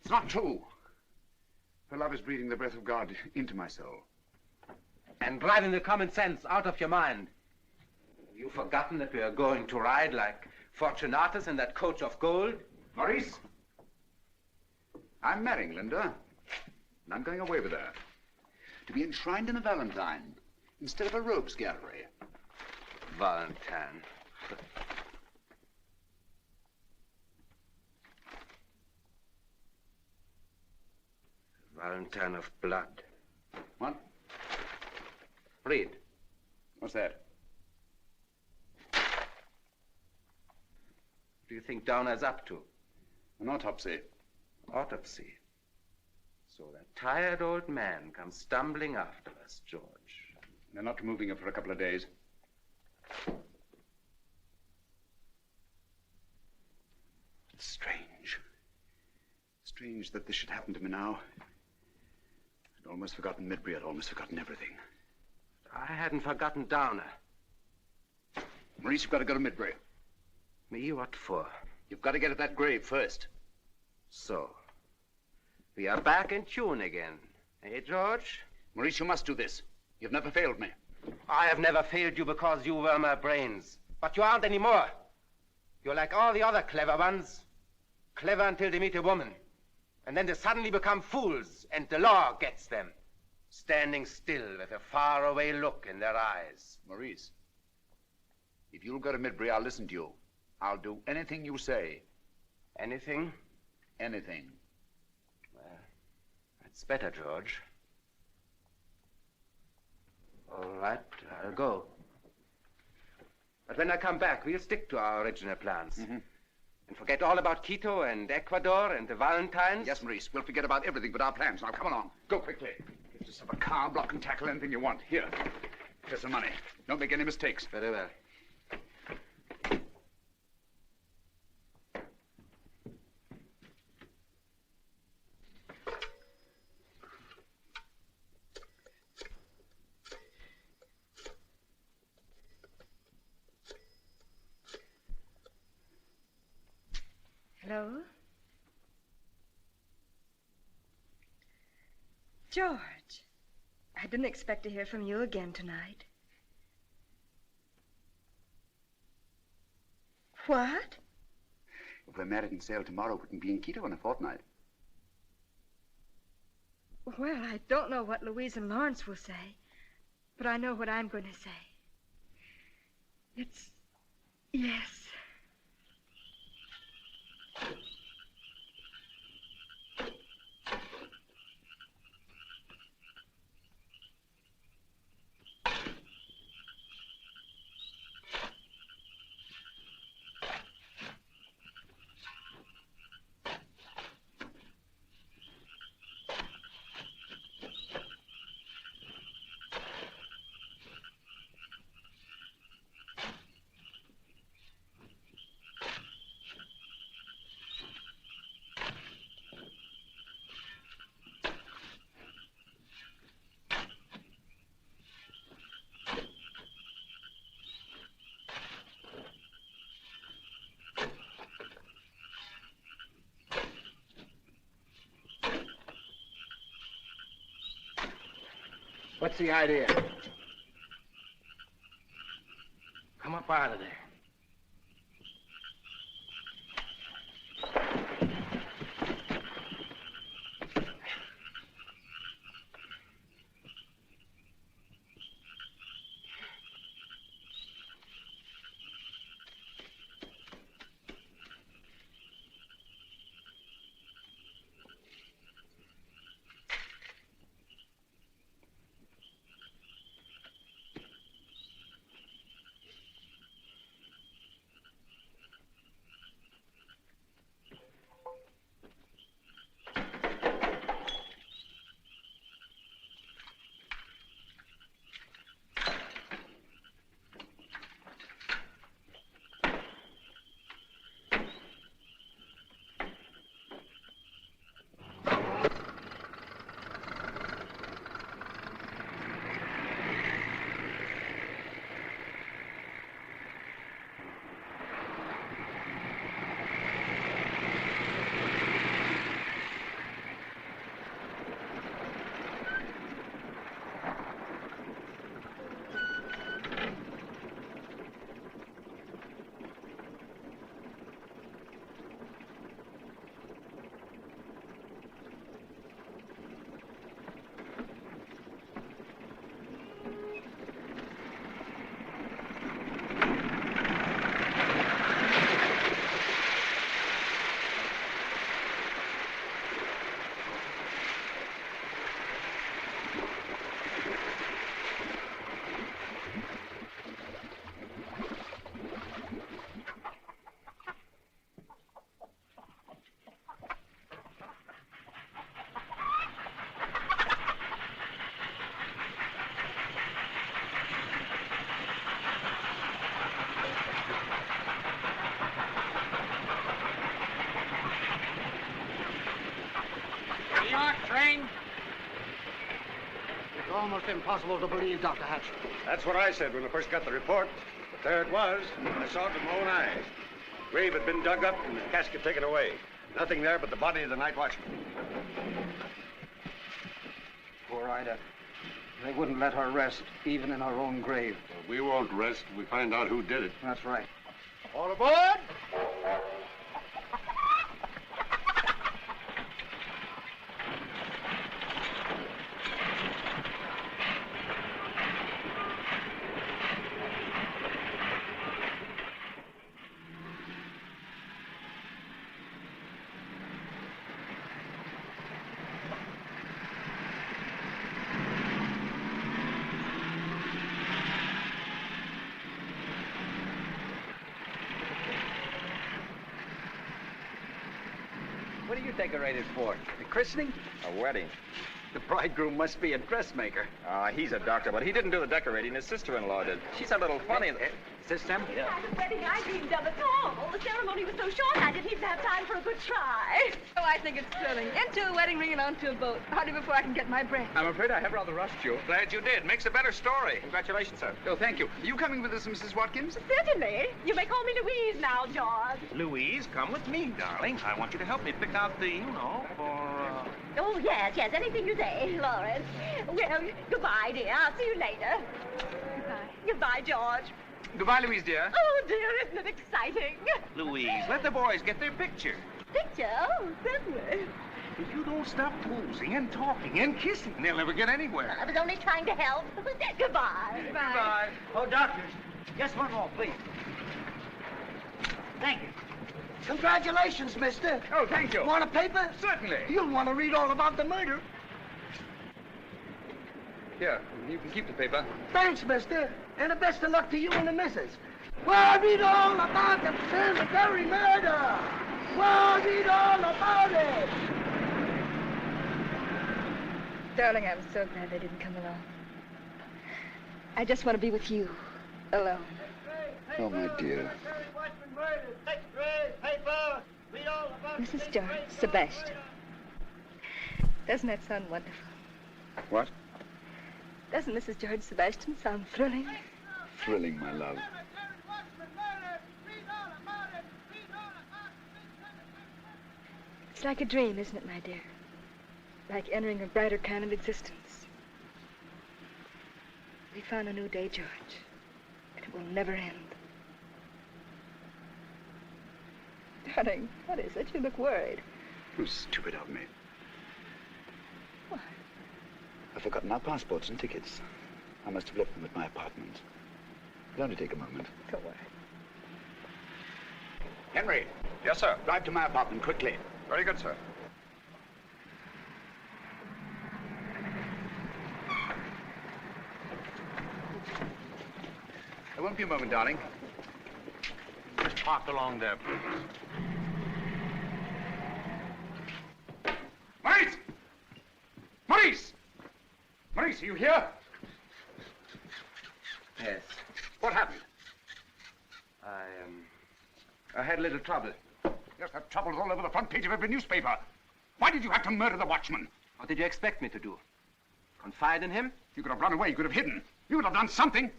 It's not true. Her love is breathing the breath of God into my soul. And driving the common sense out of your mind. Have you forgotten that we are going to ride like Fortunatus in that coach of gold? Maurice, I'm marrying Linda, and I'm going away with her to be enshrined in a Valentine instead of a rogues gallery. Valentine. Valentine of blood. What? Read. What's that? What do you think Downer's up to? An autopsy. Autopsy. So that tired old man comes stumbling after us, George. They're not removing her for a couple of days. It's strange. Strange that this should happen to me now. I'd almost forgotten Midbury. I'd almost forgotten everything. I hadn't forgotten Downer. Maurice, you've got to go to Midbury. Me? What for? You've got to get at that grave first. So, we are back in tune again. Eh, George? Maurice, you must do this. You've never failed me. I have never failed you because you were my brains. But you aren't anymore. You're like all the other clever ones. Clever until they meet a woman. And then they suddenly become fools, and the law gets them. Standing still with a faraway look in their eyes. Maurice, if you'll go to Midbury, I'll listen to you. I'll do anything you say. Anything? Anything. Well, that's better, George. All right, I'll go. But when I come back, we'll stick to our original plans. And forget all about Quito and Ecuador and the Valentines. Yes, Maurice, we'll forget about everything but our plans. Now, come along. Go quickly. Get yourself a car, block and tackle, anything you want. Here. Here's some money. Don't make any mistakes. Very well. Hello? George, I didn't expect to hear from you again tonight. What? If we're married and sail tomorrow, we can be in Quito in a fortnight. Well, I don't know what Louise and Lawrence will say, but I know what I'm going to say. It's yes. What's the idea? Come up out of there. Train? It's almost impossible to believe, Dr. Hatch. That's what I said when I first got the report. But there it was. I saw it with my own eyes. Grave had been dug up and the casket taken away. Nothing there but the body of the night watchman. Poor Ida. They wouldn't let her rest, even in her own grave. Well, we won't rest till we find out who did it. That's right. All aboard! What are you decorated for? A christening? A wedding. The bridegroom must be a dressmaker. He's a doctor, but he didn't do the decorating. His sister-in-law did. She's a little funny. System? The kind of wedding I dreamed of at all. The ceremony was so short, I didn't even have time for a good try. Oh, I think it's thrilling. Into a wedding ring and onto a boat. Hardly before I can get my breath. I'm afraid I have rather rushed you. Glad you did. Makes a better story. Congratulations, sir. Oh, thank you. Are you coming with us, Mrs. Watkins? Certainly. You may call me Louise now, George. Louise, come with me, darling. I want you to help me pick out the, for, Oh, yes, anything you say, Lawrence. Well, goodbye, dear. I'll see you later. Goodbye. Goodbye, George. Goodbye, Louise, dear. Oh, dear, isn't it exciting? Louise, let the boys get their picture. Picture? Oh, certainly. If you don't stop posing and talking and kissing, they'll never get anywhere. I was only trying to help. Goodbye. Goodbye. Oh, doctors, just one more, please. Thank you. Congratulations, mister. Oh, thank you. Want a paper? Certainly. You'll want to read all about the murder. Here, you can keep the paper. Thanks, mister. And the best of luck to you and the missus. Well, read all about the cemetery murder. Well, read all about it. Darling, I'm so glad they didn't come along. I just want to be with you, alone. Oh, my dear. Mrs. George, Sebastian. Doesn't that sound wonderful? What? Doesn't Mrs. George Sebastian sound thrilling? Thrilling, my love. It's like a dream, isn't it, my dear? Like entering a brighter kind of existence. We found a new day, George, and it will never end. Darling, what is it? You look worried. Oh, stupid of me. What? I've forgotten our passports and tickets. I must have left them at my apartment. It'll only take a moment. Don't worry. Henry. Yes, sir. Drive to my apartment quickly. Very good, sir. I won't be a moment, darling. Just park along there, please. Maurice! Maurice! Maurice, are you here? Yes. What happened? I had a little trouble. Yes, that trouble's all over the front page of every newspaper. Why did you have to murder the watchman? What did you expect me to do? Confide in him? You could have run away, you could have hidden. You would have done something.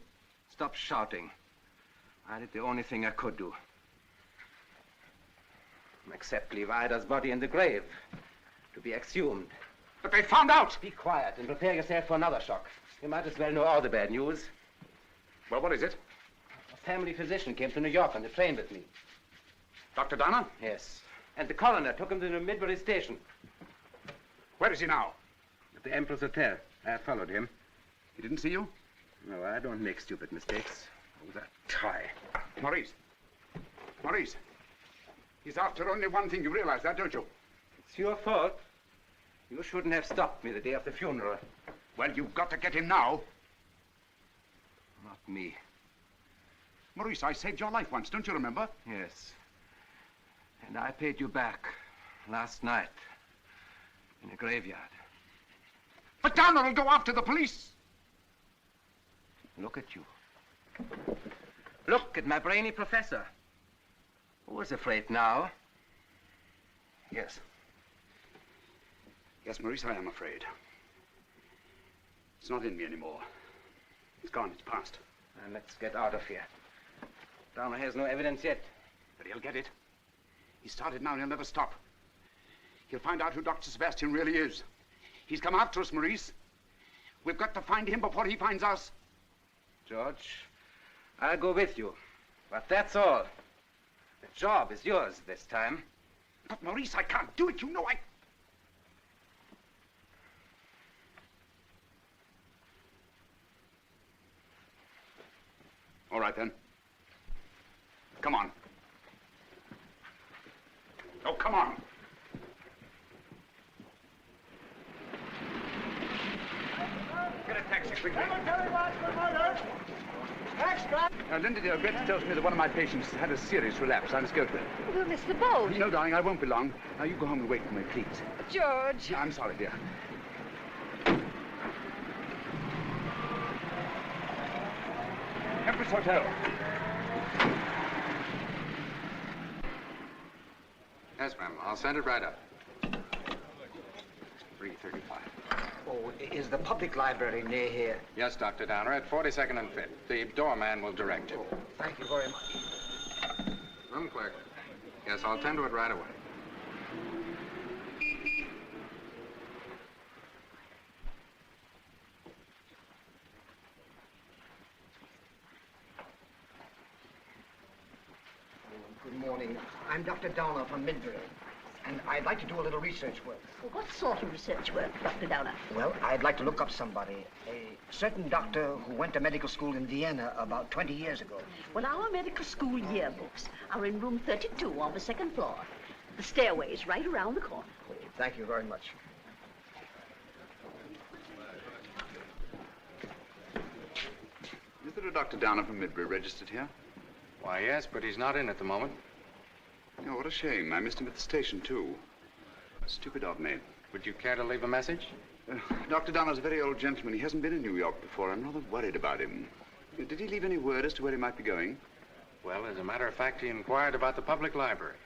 Stop shouting. I did the only thing I could do. Except leave Ida's body in the grave, to be exhumed. But they found out. Be quiet and prepare yourself for another shock. You might as well know all the bad news. Well, what is it? A family physician came to New York on the train with me. Dr. Donner? Yes. And the coroner took him to the Midbury station. Where is he now? At the Empress Hotel. I followed him. He didn't see you? No, I don't make stupid mistakes. Oh, that tie. Maurice. Maurice. He's after only one thing. You realize that, don't you? It's your fault. You shouldn't have stopped me the day of the funeral. Well, you've got to get him now. Not me. Maurice, I saved your life once, don't you remember? Yes. And I paid you back last night in a graveyard. But Donner will go after the police. Look at you. Look at my brainy professor. Who is afraid now? Yes. Yes, Maurice, I am afraid. It's not in me anymore. It's gone, it's past. And let's get out of here. Donner has no evidence yet. But he'll get it. He started now and he'll never stop. He'll find out who Dr. Sebastian really is. He's come after us, Maurice. We've got to find him before he finds us. George, I'll go with you. But that's all. The job is yours this time. But, Maurice, I can't do it. You know I... All right, then. Come on. Oh, come on. Get a taxi quickly. Extra! Linda, dear, Brett tells me that one of my patients has had a serious relapse. I must go to it. We'll miss the boat. No, darling, I won't be long. Now, you go home and wait for me, please. George. I'm sorry, dear. Empress Hotel. Yes, ma'am. I'll send it right up. 335. Oh, is the public library near here? Yes, Dr. Downer, at 42nd and 5th. The doorman will direct you. Oh, thank you very much. Room clerk. Yes, I'll tend to it right away. Good morning. I'm Dr. Downer from Midbury, and I'd like to do a little research work. Well, what sort of research work, Dr. Downer? Well, I'd like to look up somebody. A certain doctor who went to medical school in Vienna about 20 years ago. Well, our medical school yearbooks are in room 32 on the second floor. The stairway's right around the corner. Oh, thank you very much. Is there a Dr. Downer from Midbury registered here? Why, yes, but he's not in at the moment. Oh, what a shame. I missed him at the station, too. Stupid of me. Would you care to leave a message? Dr. Downer's a very old gentleman. He hasn't been in New York before. I'm rather worried about him. Did he leave any word as to where he might be going? Well, as a matter of fact, he inquired about the public library.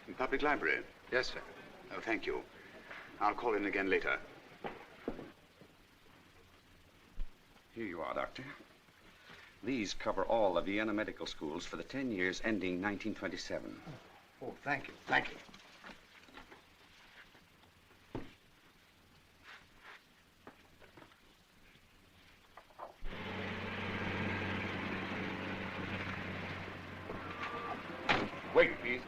The public library? Yes, sir. Oh, thank you. I'll call in again later. Here you are, Doctor. These cover all the Vienna medical schools for the 10 years ending 1927. Oh, thank you. Thank you. Wait, please.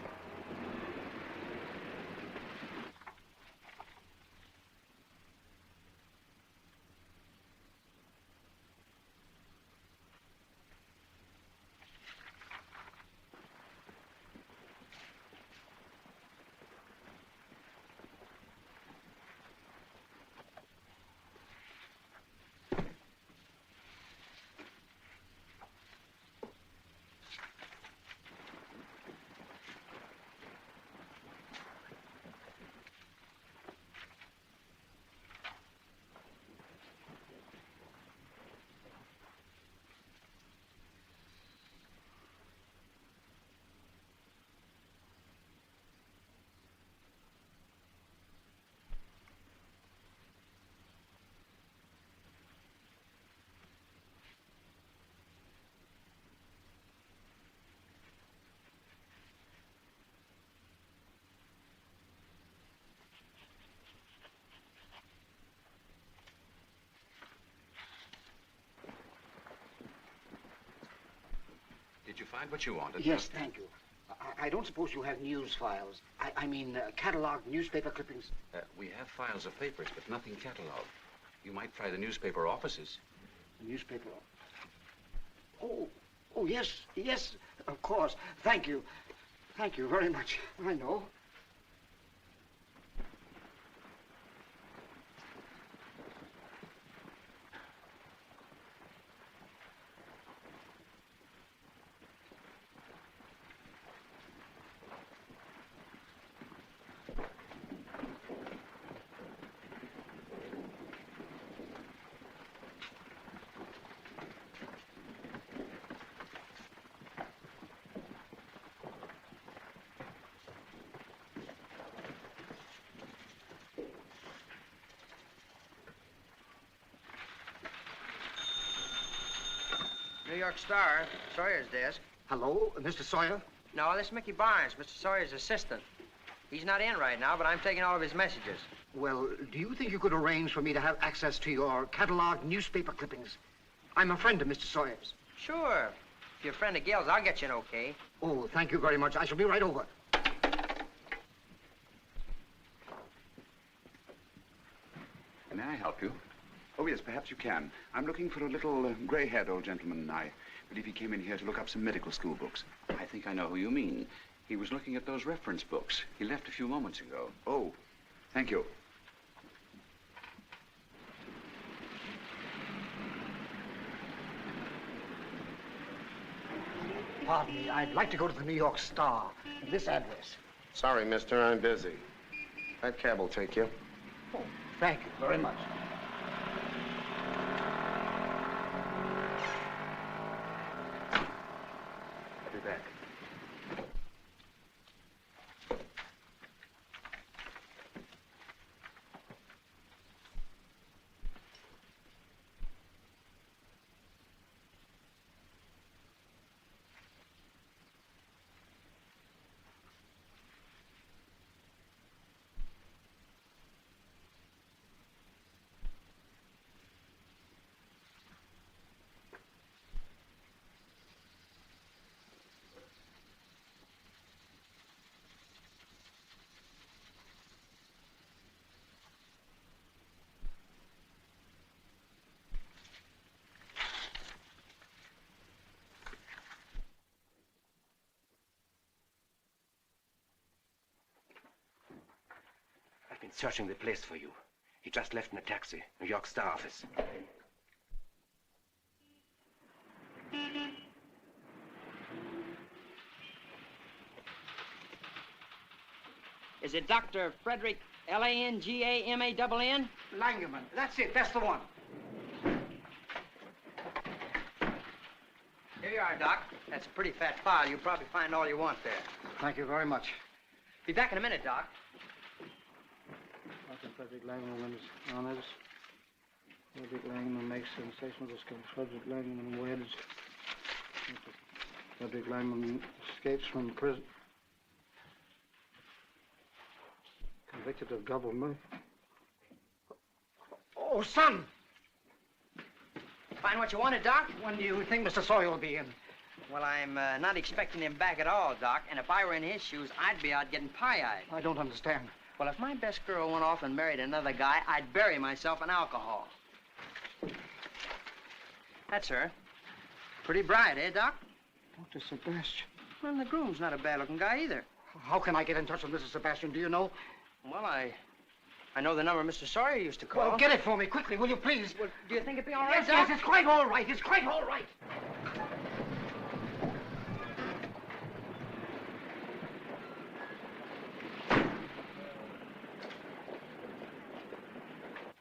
Did you find what you wanted? Yes, thank you. I don't suppose you have news files. I mean, cataloged newspaper clippings. We have files of papers, but nothing cataloged. You might try the newspaper offices. Newspaper? Oh, yes, of course. Thank you. Thank you very much. I know. New York Star, Sawyer's desk. Hello, Mr. Sawyer? No, this is Mickey Barnes, Mr. Sawyer's assistant. He's not in right now, but I'm taking all of his messages. Well, do you think you could arrange for me to have access to your cataloged newspaper clippings? I'm a friend of Mr. Sawyer's. Sure. If you're a friend of Gil's, I'll get you an okay. Oh, thank you very much. I shall be right over. May I help you? Oh, yes, perhaps you can. I'm looking for a little gray-haired old gentleman. I believe he came in here to look up some medical school books. I think I know who you mean. He was looking at those reference books. He left a few moments ago. Oh, thank you. pardon me. I'd like to go to the New York Star. At this address. Sorry, mister, I'm busy. That cab will take you. Oh, thank you very much. I'll be back. I've been searching the place for you. He just left in a taxi, New York Star office. Is it Dr. Frederick Langaman? Langaman. That's it. That's the one. Here you are, Doc. That's a pretty fat file. You'll probably find all you want there. Thank you very much. Be back in a minute, Doc. Dr. Frederick Langaman is honest. Frederick Langaman makes sensational discoveries. Frederick Langaman weds. Frederick Langaman escapes from prison. Convicted of double murder. Oh, son! Find what you wanted, Doc? When do you think Mr. Sawyer will be in? Well, I'm not expecting him back at all, Doc. And if I were in his shoes, I'd be out getting pie-eyed. I don't understand. Well, if my best girl went off and married another guy, I'd bury myself in alcohol. That's her. Pretty bright, eh, Doc? Dr. Sebastian. Well, the groom's not a bad-looking guy either. How can I get in touch with Mrs. Sebastian? Do you know? Well, I know the number Mr. Sawyer used to call. Well, get it for me quickly, will you, please? Well, do you think it'd be all right, Yes, Doc? yes, it's quite all right. It's quite all right.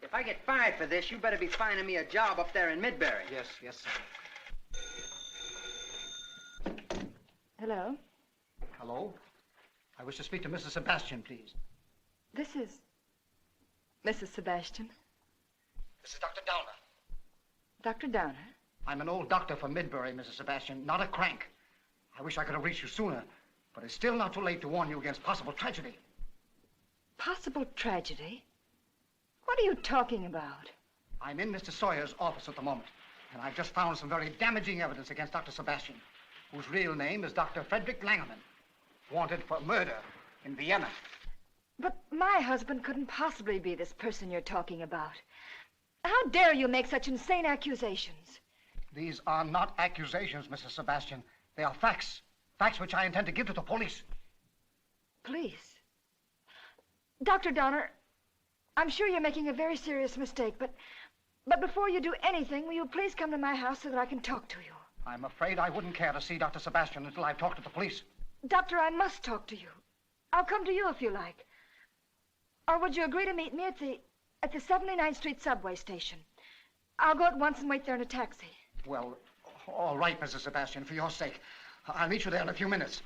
If I get fired for this, you better be finding me a job up there in Midbury. Yes, yes, sir. Hello? Hello? I wish to speak to Mrs. Sebastian, please. This is Mrs. Sebastian. This is Dr. Downer. Dr. Downer? I'm an old doctor from Midbury, Mrs. Sebastian, not a crank. I wish I could have reached you sooner, but it's still not too late to warn you against possible tragedy. Possible tragedy? What are you talking about? I'm in Mr. Sawyer's office at the moment, and I've just found some very damaging evidence against Dr. Sebastian, whose real name is Dr. Frederick Langaman, wanted for murder in Vienna. But my husband couldn't possibly be this person you're talking about. How dare you make such insane accusations? These are not accusations, Mrs. Sebastian. They are facts. Facts which I intend to give to the police. Please. Dr. Downer, I'm sure you're making a very serious mistake, but before you do anything, will you please come to my house so that I can talk to you? I'm afraid I wouldn't care to see Dr. Sebastian until I've talked to the police. Doctor, I must talk to you. I'll come to you if you like. Or would you agree to meet me at the 79th Street subway station? I'll go at once and wait there in a taxi. Well, all right, Mrs. Sebastian, for your sake. I'll meet you there in a few minutes.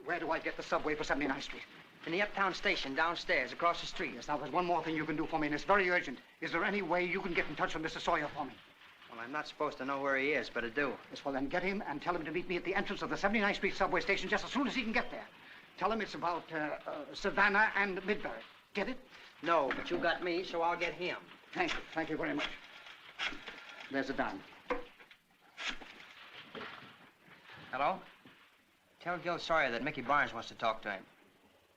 Where do I get the subway for 79th Street? In the Uptown Station, downstairs, across the street. Yes, now there's one more thing you can do for me, and it's very urgent. Is there any way you can get in touch with Mr. Sawyer for me? Well, I'm not supposed to know where he is, but I do. Yes, well, then get him and tell him to meet me at the entrance of the 79th Street subway station just as soon as he can get there. Tell him it's about Savannah and Midbury. Get it? No, but you got me, so I'll get him. Thank you. Thank you very much. There's a dime. Hello? Tell Gil Sawyer that Mickey Barnes wants to talk to him.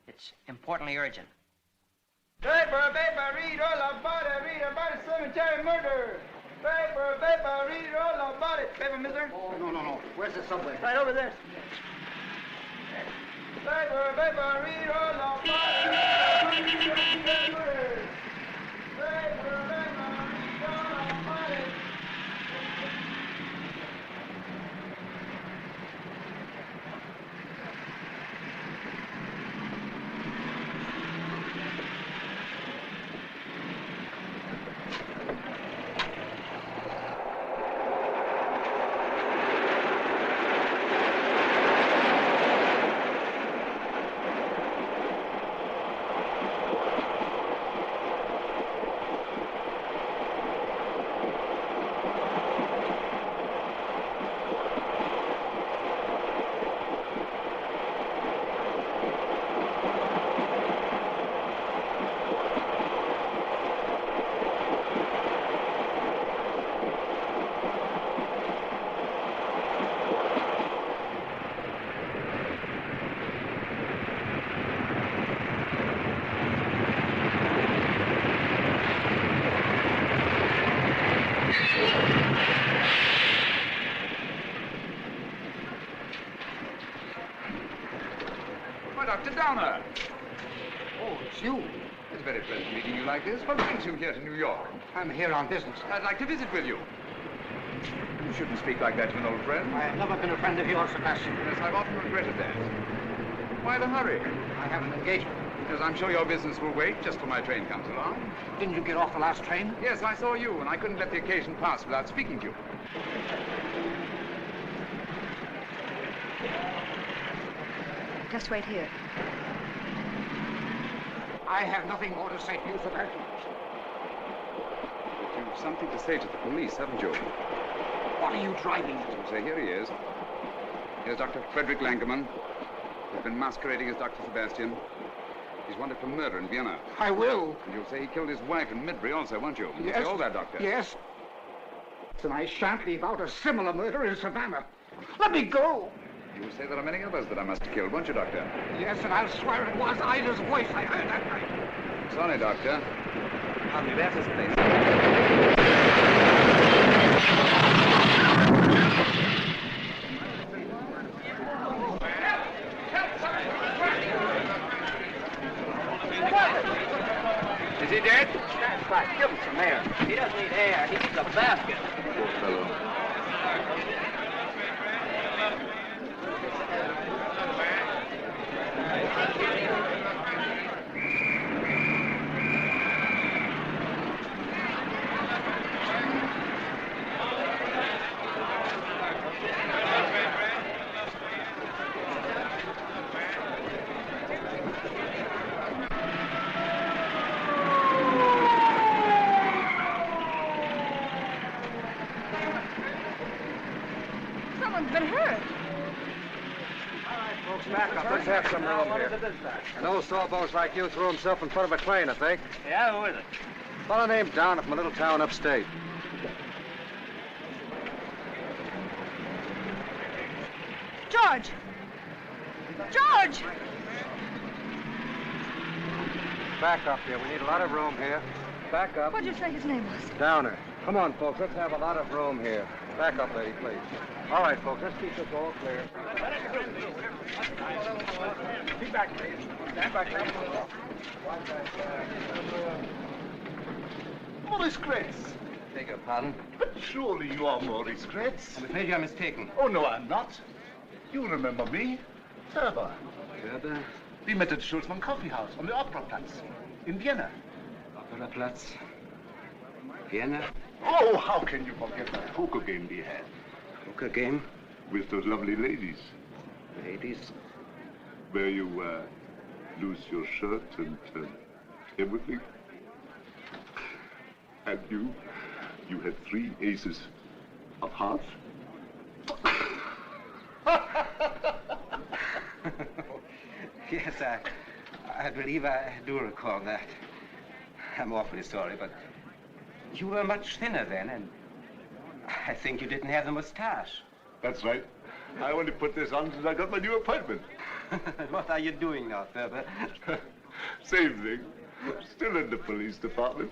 It's importantly urgent. Paper, read all about it. Read about a cemetery murder. Paper, read all about it. Paper, mister? Oh, no. Where's the subway? Right over there. Paper, read all about it. Paper, read all about it. Why, Dr. Downer. Oh, it's you. It's very pleasant meeting you like this. What brings you here to New York? I'm here on business. I'd like to visit with you. You shouldn't speak like that to an old friend. I have never been a friend of yours, Sebastian. Yes, I've often regretted that. Why the hurry? I have an engagement. Yes, I'm sure your business will wait just till my train comes along. Didn't you get off the last train? Yes, I saw you, and I couldn't let the occasion pass without speaking to you. Just wait here. I have nothing more to say to you, Sebastian. But you've something to say to the police, haven't you? What are you driving at? You'll say, here he is. Here's Dr. Frederick Langerman. He's been masquerading as Dr. Sebastian. He's wanted for murder in Vienna. I will. And you'll say he killed his wife in Midbury also, won't you? You'll Yes. say all that, Doctor. Yes. Then I shan't leave out a similar murder in Savannah. Let me go. You'll say there are many others that I must have killed, won't you, Doctor? Yes, and I'll swear it was Ida's voice I heard that night. Sorry, Doctor. I'll be back this place. Is he dead? Stand back. Give him some air. He doesn't need air. He needs a basket. Poor fellow. Someone's been hurt. Folks, back up. Let's have some room here. An old sawbones like you threw himself in front of a train, I think. Yeah, who is it? A fellow named Downer from a little town upstate. George! George! Back up here. We need a lot of room here. Back up. What'd you say his name was? Downer. Come on, folks. Let's have a lot of room here. Back up, lady, please. All right, folks. Let's keep this all clear. Keep back, please. Stand back, please. Maurice Gretz. Beg your pardon? But surely you are Maurice Gretz. I'm afraid you're mistaken. Oh, no, I'm not. You remember me. Ferber. Ferber? We met at the Schulzmann Coffee House on the Operaplatz in Vienna. Operaplatz? Vienna? Oh, how can you forget that poker game we had? Poker game? With those lovely ladies. Ladies? Where you lose your shirt and everything. And you had 3 aces of hearts. Yes, I believe I do recall that. I'm awfully sorry, but you were much thinner then, and I think you didn't have the mustache. That's right. I only put this on since I got my new appointment. What are you doing now, Ferber? Same thing. Still in the police department.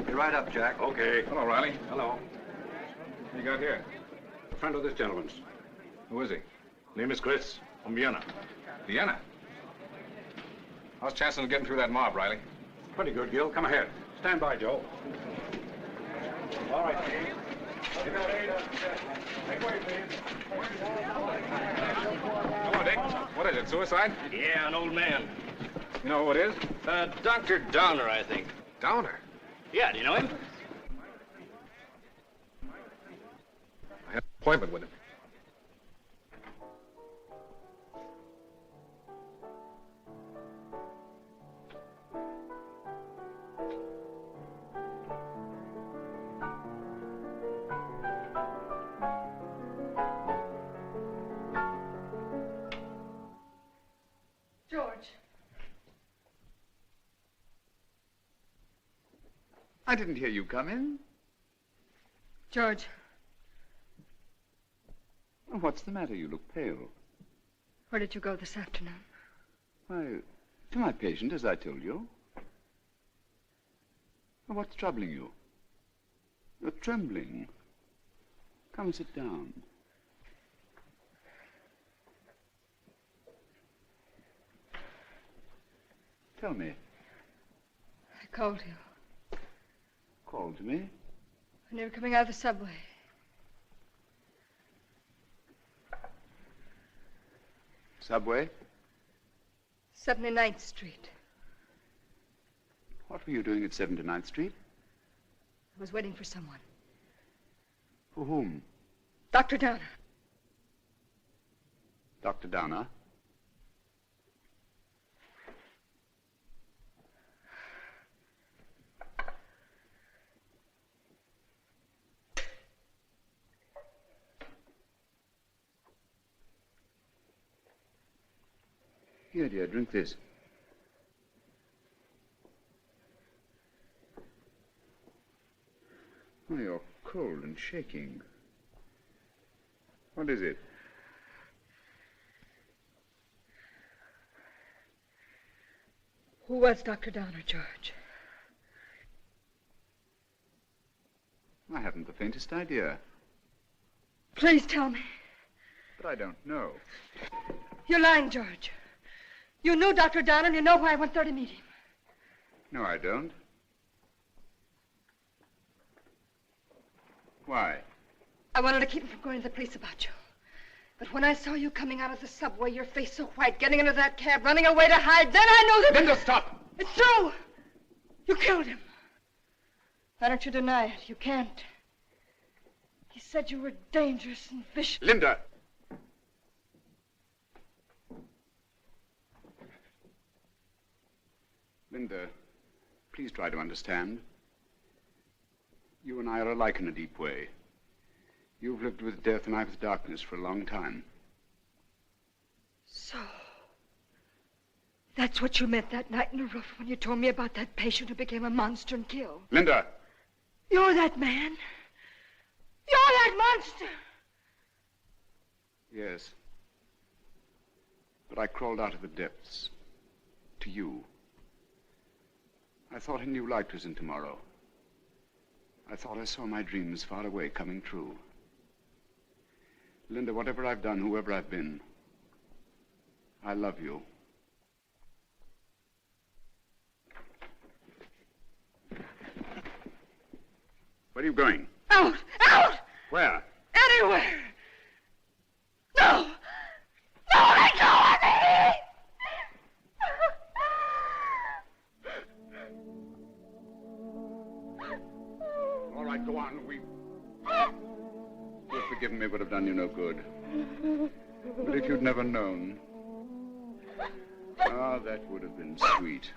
You're right up, Jack. Okay. Hello, Riley. Hello. What you got here? A friend of this gentleman's. Who is he? Name is Gretz, from Vienna. Vienna. How's chances of getting through that mob, Riley? Pretty good, Gil. Come ahead. Stand by, Joe. All right. Hello, Dick. What is it, suicide? Yeah, an old man. You know who it is? Dr. Downer, I think. Downer? Yeah, do you know him? I had an appointment with him. George. I didn't hear you come in. George. Well, what's the matter? You look pale. Where did you go this afternoon? Why, to my patient, as I told you. Well, what's troubling you? You're trembling. Come sit down. Tell me. I called you. Called me? When you were coming out of the subway. Subway? 79th Street. What were you doing at 79th Street? I was waiting for someone. For whom? Dr. Downer. Dr. Downer? Here, dear, drink this. Oh, you're cold and shaking. What is it? Who was Dr. Downer, George? I haven't the faintest idea. Please tell me. But I don't know. You're lying, George. You knew Dr. Downer and you know why I went there to meet him. No, I don't. Why? I wanted to keep him from going to the police about you. But when I saw you coming out of the subway, your face so white, getting into that cab, running away to hide, then I knew that... Linda, stop! It's true! You killed him. Why don't you deny it? You can't. He said you were dangerous and vicious. Linda! Linda, please try to understand. You and I are alike in a deep way. You've lived with death and I with darkness for a long time. So, that's what you meant that night in the roof when you told me about that patient who became a monster and killed. Linda! You're that man. You're that monster. Yes. But I crawled out of the depths. To you. I thought a new light was in tomorrow. I thought I saw my dreams far away coming true. Linda, whatever I've done, whoever I've been, I love you. Where are you going? Out! Out! Where? Anywhere! No! No, let go of me! All right, go on. You've forgiven me would have done you no good. But if you'd never known... Ah, that would have been sweet.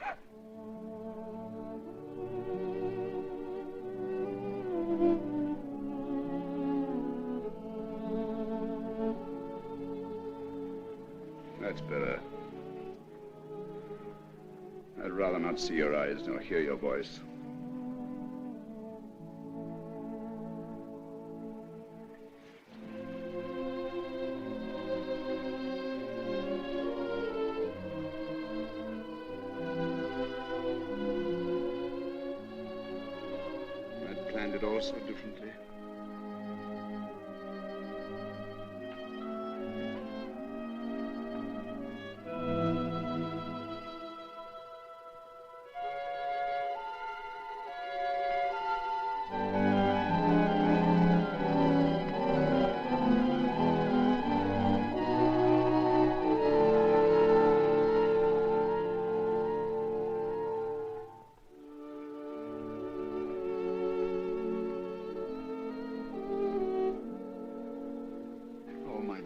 That's better. I'd rather not see your eyes nor hear your voice. I'd planned it all so differently.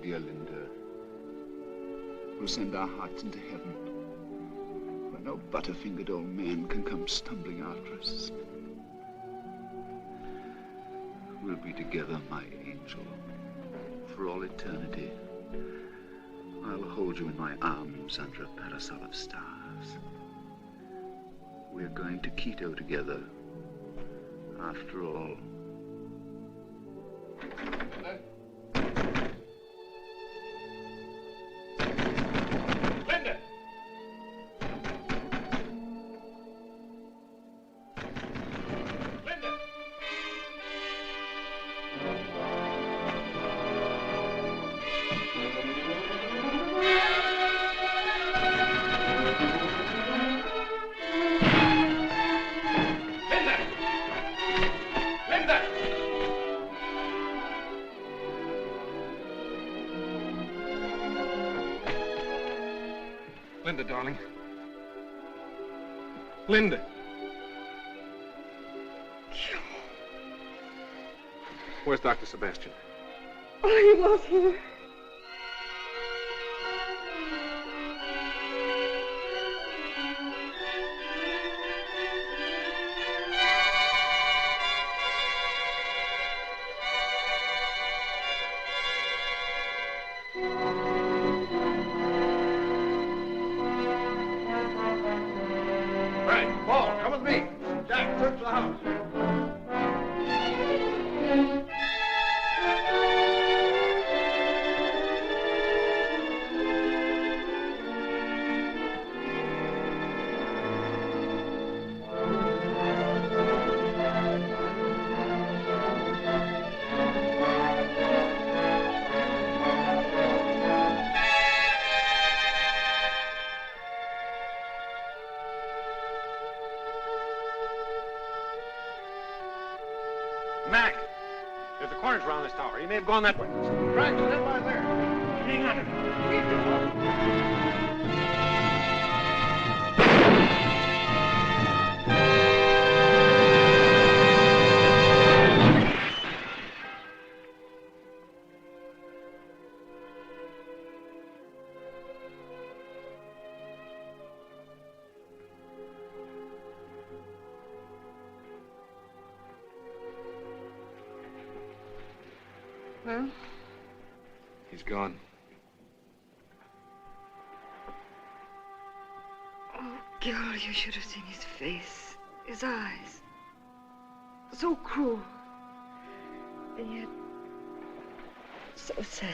Dear Linda, we'll send our hearts into heaven, where no butterfingered old man can come stumbling after us. We'll be together, my angel, for all eternity. I'll hold you in my arms under a parasol of stars. We're going to Quito together, after all. Linda! Linda! Linda, darling. Linda. Where's Dr. Sebastian? Oh, he was here. Frank, Paul, come with me. Jack, search the house. Mac, there's a corners around this tower. He may have gone that way. Frank, stand by there. Hang on. Well, He's gone. oh, Gil, you should have seen his face, his eyes. So cruel. And yet, so sad.